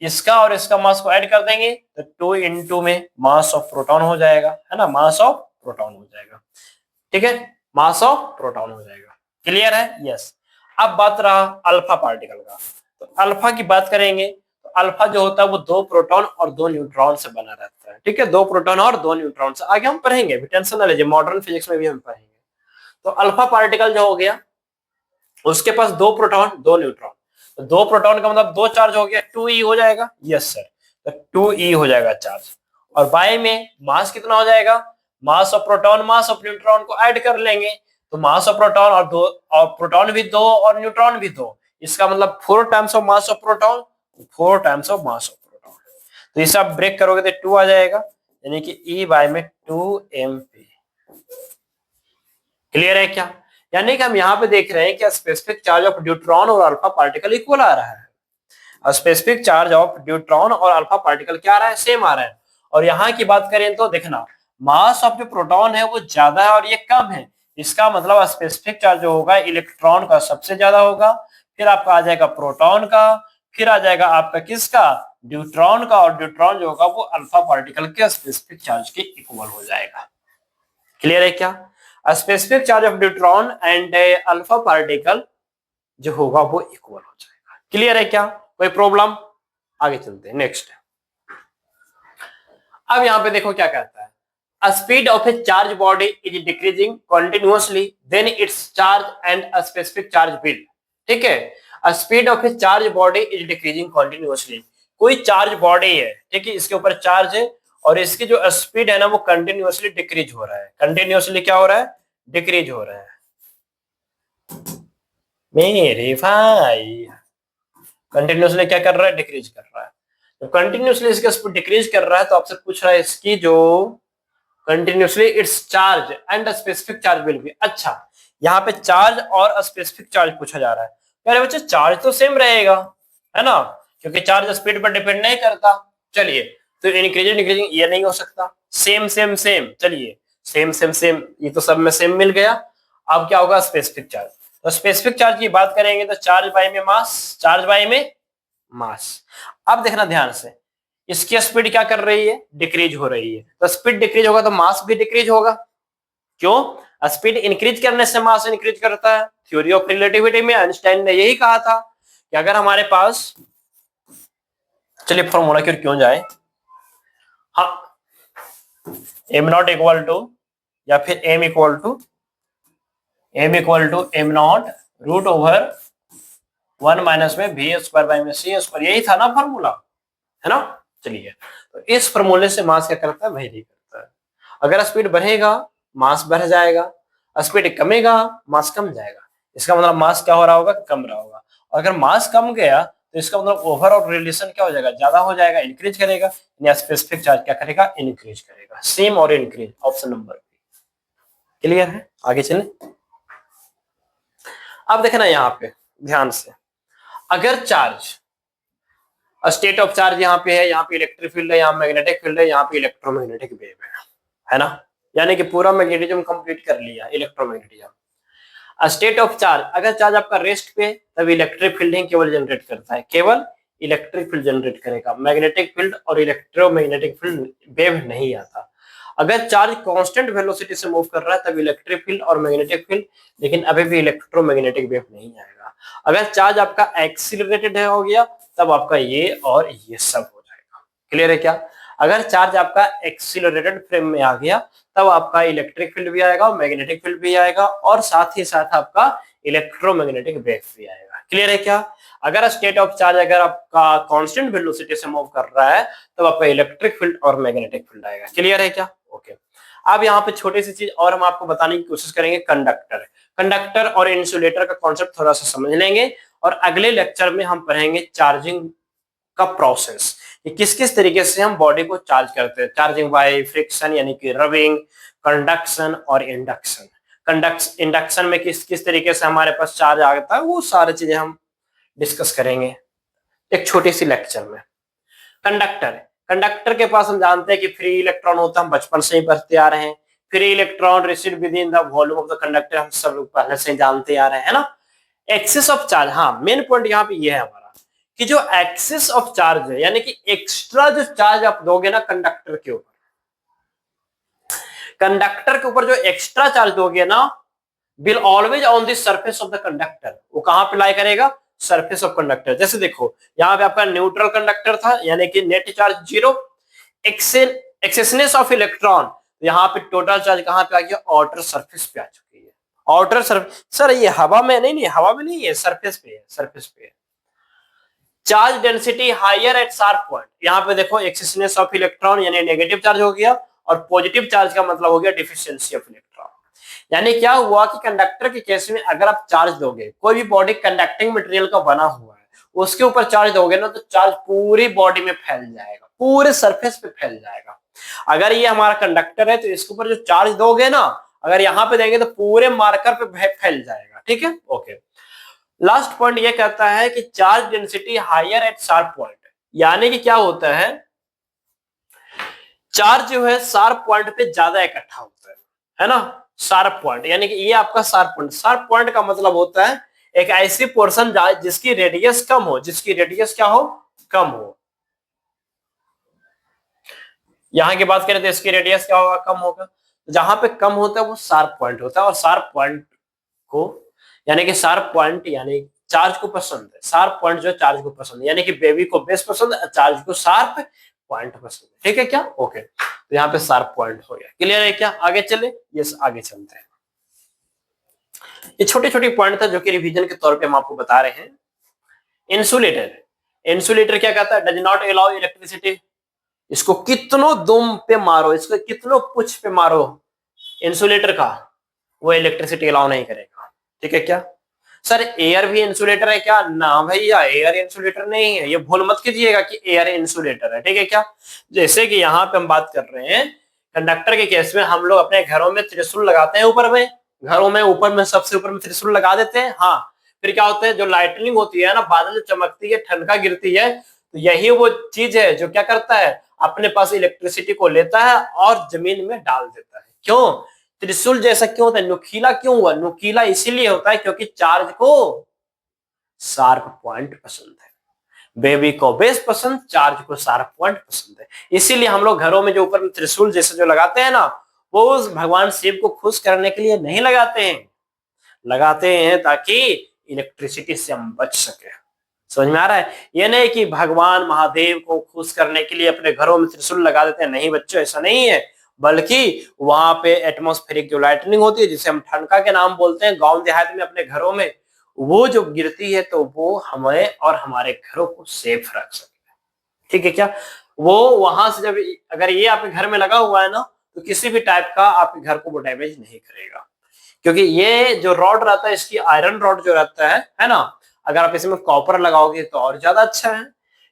इसका और इसका मास को ऐड कर देंगे तो 2 इंटू में मास ऑफ प्रोटॉन हो जाएगा, है ना, मास ऑफ प्रोटॉन हो जाएगा। ठीक है, मास ऑफ प्रोटॉन हो जाएगा। क्लियर है, यस। अब बात रहा अल्फा पार्टिकल का। तो अल्फा की बात करेंगे तो अल्फा जो होता है वो 2 प्रोटॉन और 2 न्यूट्रॉन से बना रहता है। ठीक है, 2 प्रोटॉन और 2 न्यूट्रॉन से। आगे हम पढ़ेंगे, टेंशन ना लीजिए, मॉडर्न फिजिक्स में भी हम पढ़ेंगे। तो अल्फा पार्टिकल जो हो गया उसके पास 2 प्रोटॉन 2 न्यूट्रॉन। तो 2 प्रोटॉन का मतलब 2 चार्ज हो गया, 2e हो जाएगा। यस सर, तो 2e हो जाएगा चार्ज। और बाय में मास कितना हो जाएगा, mass of proton mass of neutron को ऐड कर लेंगे तो मास ऑफ प्रोटॉन और प्रोटॉन भी 2 और न्यूट्रॉन भी 2, इसका मतलब 4 times of mass of proton, 4 times of mass of proton. तो इसे आप ब्रेक करोगे तो 2 आ जाएगा, यानी कि E बाय में 2mp। क्लियर है क्या, यानी कि हम यहाँ पे देख रहे हैं कि स्पेसिफिक चार्ज ऑफ न्यूट्रॉन और अल्फा पार्टिकल इक्वल आ रहा है। स्पेसिफिक चार्ज ऑफ न्यूट्रॉन और अल्फा पार्टिकल क्या आ रहा है, सेम आ रहा है। और यहाँ की बात करें तो देखना, मास ऑफ जो प्रोटॉन है वो ज्यादा है और ये कम है, इसका मतलब स्पेसिफिक चार्ज जो होगा इलेक्ट्रॉन का सबसे ज्यादा होगा, फिर आपका आ जाएगा प्रोटॉन का, फिर आ जाएगा आपका किसका, न्यूट्रॉन का, और न्यूट्रॉन जो होगा वो अल्फा पार्टिकल के स्पेसिफिक चार्ज के इक्वल हो जाएगा। क्लियर है क्या, specific charge of neutron and alpha particle जो होगा वो इक्वल हो जाएगा। क्लियर है क्या, कोई प्रॉब्लम। आगे चलते हैं नेक्स्ट। अब यहां पे देखो क्या कहता है, a speed of a charge body is decreasing continuously then its charge and a specific charge will। ठीक है, a speed of a charge body is decreasing continuously। कोई चार्ज बॉडी है, ठीक है, इसके ऊपर चार्ज है और इसकी जो स्पीड है ना वो कंटिन्यूअसली डिक्रीज हो रहा है। कंटिन्यूअसली क्या हो रहा है, डिक्रीज हो रहा है मेरे भाई, कंटिन्यूअसली क्या कर रहा है, डिक्रीज कर रहा है। तो कंटिन्यूअसली इसका स्पीड डिक्रीज कर रहा है तो आपसे पूछ रहा है इसकी जो continuously it's charge and specific charge will be. अच्छा, यहाँ पे चार्ज और स्पेसिफिक चार्ज पूछा जा रहा है। अरे बच्चे चार्ज तो सेम रहेगा, है ना, क्योंकि चार्ज स्पीड पर डिपेंड नहीं करता। चलिए, तो इंक्रीजिंग डिक्रीजिंग ये नहीं हो सकता, सेम सेम सेम। चलिए, सेम सेम सेम, ये तो सब में सेम मिल गया। अब क्या होगा, स्पेसिफिक चार्ज। तो स्पेसिफिक चार्ज की बात करेंगे तो चार्ज बाय में मास, चार्ज बाय में मास। अब देखना ध्यान से, इसकी स्पीड क्या कर रही है, डिक्रीज हो रही है। तो स्पीड डिक्रीज होगा तो मास भी डिक्रीज होगा। क्यों, स्पीड इंक्रीज करने से मास इंक्रीज करता है। थ्योरी ऑफ रिलेटिविटी में आइंस्टाइन ने यही कहा था कि अगर हमारे पास, चलिए फॉर्मूला क्यों जाए, हाँ, एम नॉट इक्वल टू या फिर M equal to M not root over 1 minus में वी स्क्वायर बाय में सी स्क्वायर, यही था ना फॉर्मूला, है ना। चलिए, तो इस फॉर्मूले से मास क्या करता है, वेरी करता है। अगर स्पीड बढ़ेगा मास बढ़ जाएगा, स्पीड कमेगा मास कम जाएगा। इसका मतलब मास क्या हो रहा होगा, कम रहा होगा। और अगर मास कम गया तो इसका मतलब ओवरऑल रिलेशन क्या हो जाएगा, ज्यादा हो जाएगा, इंक्रीज करेगा। या स्पेसिफिक चार्ज क्या करेगा, इंक्रीज करेगा। सेम और इंक्रीज, ऑप्शन नंबर। क्लियर है, आगे चलें। अब देखना यहाँ पे ध्यान से, अगर चार्ज स्टेट ऑफ चार्ज यहाँ पे है, यहाँ पे इलेक्ट्रिक फील्ड है, यहाँ मैग्नेटिक फील्ड है, यहाँ पे इलेक्ट्रोमैग्नेटिक वेव है ना। यानी कि पूरा मैग्नेटिज्म कंप्लीट कर लिया, इलेक्ट्रोमैग्नेटिज्म। स्टेट ऑफ चार्ज, अगर चार्ज आपका रेस्ट पे, तब इलेक्ट्रिक फील्ड ही केवल जनरेट करता है, केवल इलेक्ट्रिक फील्ड जनरेट करेगा, मैग्नेटिक फील्ड और इलेक्ट्रोमैग्नेटिक फील्ड वेव नहीं आता। अगर चार्ज कांस्टेंट वेलोसिटी से मूव कर रहा है तब इलेक्ट्रिक फील्ड और मैग्नेटिक फील्ड, लेकिन अभी भी इलेक्ट्रोमैग्नेटिक वेव नहीं आएगा। अगर चार्ज आपका एक्सीलरेटेड हो गया तब आपका ये और ये सब हो जाएगा। क्लियर है क्या। अगर चार्ज आपका एक्सीलरेटेड फ्रेम में आ गया तब आपका इलेक्ट्रिक फील्ड भी आएगा, मैग्नेटिक फील्ड भी आएगा और साथ ही साथ आपका इलेक्ट्रोमैग्नेटिक वेव भी आएगा। क्लियर है क्या। अगर स्टेट ऑफ चार्ज अगर आपका कांस्टेंट वेलोसिटी से मूव कर रहा है तब आपका इलेक्ट्रिक फील्ड और मैग्नेटिक फील्ड आएगा। क्लियर है क्या। ओके, अब यहाँ पे छोटी सी चीज और हम आपको बताने की कोशिश करेंगे, कंडक्टर और इंसुलेटर का कॉन्सेप्ट थोड़ा सा समझ लेंगे और अगले लेक्चर में हम पढ़ेंगे चार्जिंग का प्रोसेस, कि किस किस तरीके से हम बॉडी को चार्ज करते हैं। चार्जिंग बाय फ्रिक्शन यानी कि रबिंग, कंडक्शन और इंडक्शन। इंडक्शन में किस किस तरीके से हमारे पास चार्ज आता है, वो सारी चीजें हम डिस्कस करेंगे एक छोटी सी लेक्चर में। कंडक्टर के पास हम जानते हैं कि फ्री इलेक्ट्रॉन होता है, हम बचपन से ही पढ़ते आ रहे हैं। Free electron receive with in the volume of the conductor, हम सब लोग पहले से जानते आ रहे हैं ना। एक्सिस ऑफ चार्ज, हाँ मेन पॉइंट यहाँ पे ये है हमारा कि जो एक्सिस ऑफ चार्ज है, यानी कि एक्स्ट्रा जो चार्ज आप दोगे ना कंडक्टर के ऊपर, कंडक्टर के ऊपर जो एक्स्ट्रा चार्ज दोगे ना, will always on the surface of the conductor. वो कहां पे लाई करेगा, सरफेस ऑफ कंडक्टर। जैसे देखो यहाँ पे आपका न्यूट्रल कंडक्टर था, यानी कि net charge zero. Excessness of electron, यहाँ पे टोटल चार्ज कहां पे आ गया, आउटर सरफेस पे आ चुकी है। आउटर सरफेस, सर ये हवा में नहीं, हवा में नहीं है, सरफेस पे है, सरफेस पे है। Charge density higher at sharp point, यहाँ पे देखो एक्सेसनेस ऑफ इलेक्ट्रॉन यानी नेगेटिव चार्ज हो गया, और पॉजिटिव चार्ज का मतलब हो गया डिफिशियंसी ऑफ इलेक्ट्रॉन। यानी क्या हुआ कि कंडक्टर के केस में अगर आप चार्ज दोगे, कोई भी बॉडी कंडक्टिंग मटेरियल का बना हुआ है, उसके ऊपर चार्ज दोगे ना, तो चार्ज पूरी बॉडी में फैल जाएगा, पूरे सरफेस पे फैल जाएगा। अगर ये हमारा कंडक्टर है तो इसके ऊपर जो चार्ज दोगे ना, अगर यहाँ पे देंगे तो पूरे मार्कर पे फैल जाएगा। ठीक है, ओके। लास्ट पॉइंट ये कहता है कि charge density higher at sharp point, यानी कि क्या होता है, चार्ज जो है शार्प पॉइंट पे ज्यादा इकट्ठा होता है ना। शार्प पॉइंट यानी कि ये आपका शार्प पॉइंट, शार्प पॉइंट का मतलब होता है एक ऐसी पोर्शन जिसकी रेडियस कम हो, जिसकी रेडियस क्या हो, कम हो। यहां की बात करें तो इसकी रेडियस क्या होगा, कम होगा। जहां पे कम होता है वो शार्प पॉइंट होता है, और शार्प पॉइंट को यानी कि शार्प पॉइंट यानी चार्ज को पसंद है, शार्प पॉइंट जो चार्ज को पसंद है, यानी कि बेबी को बेस पसंद है, चार्ज को शार्प पॉइंट पसंद है। ठीक है क्या, ओके। तो यहाँ पे शार्प पॉइंट हो गया। क्लियर है क्या, आगे चले, यस आगे चलते हैं। ये छोटे छोटे पॉइंट था जो कि रिवीजन के तौर पे हम आपको बता रहे हैं। इंसुलेटर क्या कहता है, डज नॉट अलाउ इलेक्ट्रिसिटी। इसको कितनों दुम पे मारो, इसको कितनों पुछ पे मारो, इंसुलेटर का वो इलेक्ट्रिसिटी अलाउ नहीं करेगा। ठीक है क्या। सर एयर भी इंसुलेटर है क्या, ना भैया एयर इंसुलेटर नहीं है, ये भूल मत कीजिएगा कि एयर इंसुलेटर है। ठीक है क्या। जैसे कि यहाँ पे हम बात कर रहे हैं कंडक्टर के केस में, हम लोग अपने घरों में त्रिशूल लगाते हैं, ऊपर में घरों में ऊपर में सबसे ऊपर में त्रिशूल लगा देते हैं। हाँ, फिर क्या होता है, जो लाइटनिंग होती है ना, बादल चमकती है, ठंडा गिरती है, तो यही वो चीज है जो क्या करता है, अपने पास इलेक्ट्रिसिटी को लेता है और जमीन में डाल देता है। क्यों, त्रिशूल जैसा क्यों होता है, नुकीला क्यों हुआ, नुकीला इसीलिए होता है क्योंकि चार्ज को शार्प पॉइंट पसंद है, बेबी को बेस पसंद, चार्ज को शार्प पॉइंट पसंद है। इसीलिए हम लोग घरों में जो ऊपर त्रिशूल जैसे जो लगाते हैं ना, वो उस भगवान शिव को खुश करने के लिए नहीं लगाते हैं, लगाते हैं ताकि इलेक्ट्रिसिटी से हम बच सके। समझ में आ रहा है, ये नहीं कि भगवान महादेव को खुश करने के लिए अपने घरों में त्रिशूल लगा देते हैं, नहीं बच्चों ऐसा नहीं है, बल्कि वहां पे एटमॉस्फेरिक जो लाइटनिंग होती है, जिसे हम ठनका के नाम बोलते हैं, गांव देहात में अपने घरों में वो जो गिरती है तो वो हमें और हमारे घरों को सेफ रख सके। ठीक है क्या। वो वहां से जब अगर ये आपके घर में लगा हुआ है ना, तो किसी भी टाइप का आपके घर को वो डैमेज नहीं करेगा, क्योंकि ये जो रॉड रहता है इसकी आयरन रॉड जो रहता है ना, अगर आप इसमें कॉपर लगाओगे तो और ज्यादा अच्छा है।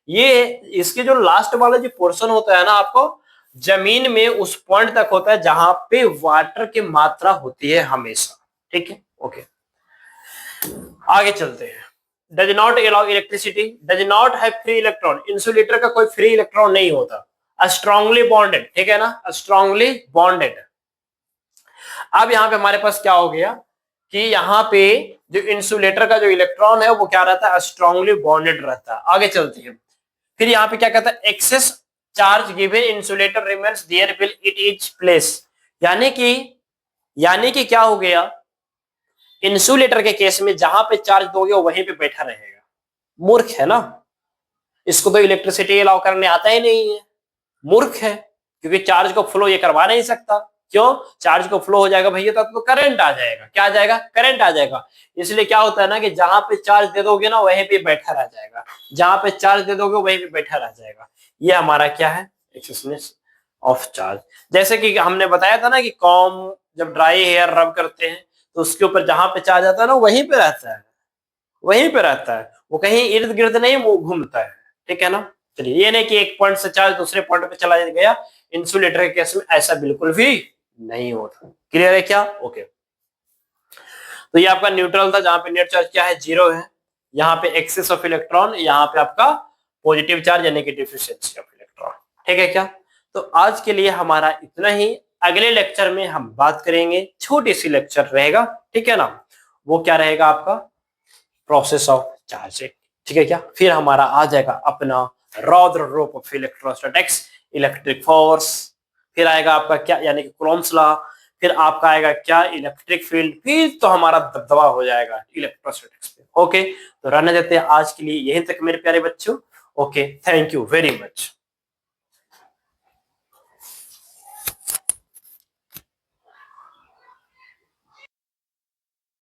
ये इसके जो लास्ट वाला जो पोर्शन होता है ना, आपको जमीन में उस पॉइंट तक होता है जहां पे वाटर की मात्रा होती है हमेशा। ठीक है, ओके, आगे चलते हैं। Does not allow electricity, does not have free electron, insulator का कोई फ्री इलेक्ट्रॉन नहीं होता, स्ट्रांगली बॉन्डेड, ठीक है ना, स्ट्रांगली बॉन्डेड। अब यहाँ पे हमारे पास क्या हो गया कि यहाँ पे जो इंसुलेटर का जो इलेक्ट्रॉन है वो क्या रहता है, स्ट्रांगली बॉन्डेड रहता है। आगे चलते हैं, फिर यहाँ पे क्या कहता है, excess charge given insulator remains there will it is place, यानी कि क्या हो गया, इंसुलेटर के केस में जहां पे चार्ज दोगे वहीं पे बैठा रहेगा। मूर्ख है ना, इसको तो इलेक्ट्रिसिटी अलाउ करने आता ही नहीं है, मूर्ख है, क्योंकि चार्ज को फ्लो ये करवा नहीं सकता। क्यों, चार्ज को फ्लो हो जाएगा भैया तो करंट आ जाएगा, क्या आ जाएगा, करंट आ जाएगा। इसलिए क्या होता है ना कि जहां पे चार्ज दे दोगे ना वहीं पे बैठा रह जाएगा, जहां पे चार्ज दे दोगे वहीं पे बैठा रह जाएगा। ये हमारा क्या है, एक्सेसनेस ऑफ चार्ज। जैसे कि हमने बताया था ना कि कॉम जब ड्राई हेयर रब करते हैं तो उसके ऊपर जहां पे चार्ज आता है ना वहीं पे रहता है, वहीं पे रहता है, वो कहीं इर्द गिर्द नहीं वो घूमता है। ठीक है ना, चलिए, ये नहीं कि एक पॉइंट से चार्ज दूसरे पॉइंट पे चला गया, इंसुलेटर के केस में ऐसा बिल्कुल भी नहीं होता। क्लियर है क्या, ओके। तो ये आपका न्यूट्रल था, जहां पे नेट चार्ज क्या है, 0 है। यहाँ पे एक्सेस ऑफ इलेक्ट्रॉन, यहाँ पे आपका पॉजिटिव चार्ज यानी कि डिफिशिएंसी ऑफ इलेक्ट्रॉन। ठीक है क्या, तो आज के लिए हमारा इतना ही। अगले लेक्चर में हम बात करेंगे, छोटी सी लेक्चर रहेगा, ठीक है ना, वो क्या रहेगा आपका, प्रोसेस ऑफ चार्जिंग। ठीक है क्या, फिर हमारा आ जाएगा अपना रॉड्र रूप ऑफ इलेक्ट्रोस्टैटिक्स, इलेक्ट्रिक फोर्स, फिर आएगा आपका क्या यानी कि कूलॉम्स लॉ, फिर आपका आएगा क्या, इलेक्ट्रिक फील्ड, फिर तो हमारा दबदबा हो जाएगा इलेक्ट्रोस्टैटिक्स पे। ओके, तो रहने देते हैं आज के लिए यहीं तक मेरे प्यारे बच्चों। Okay, thank you very much.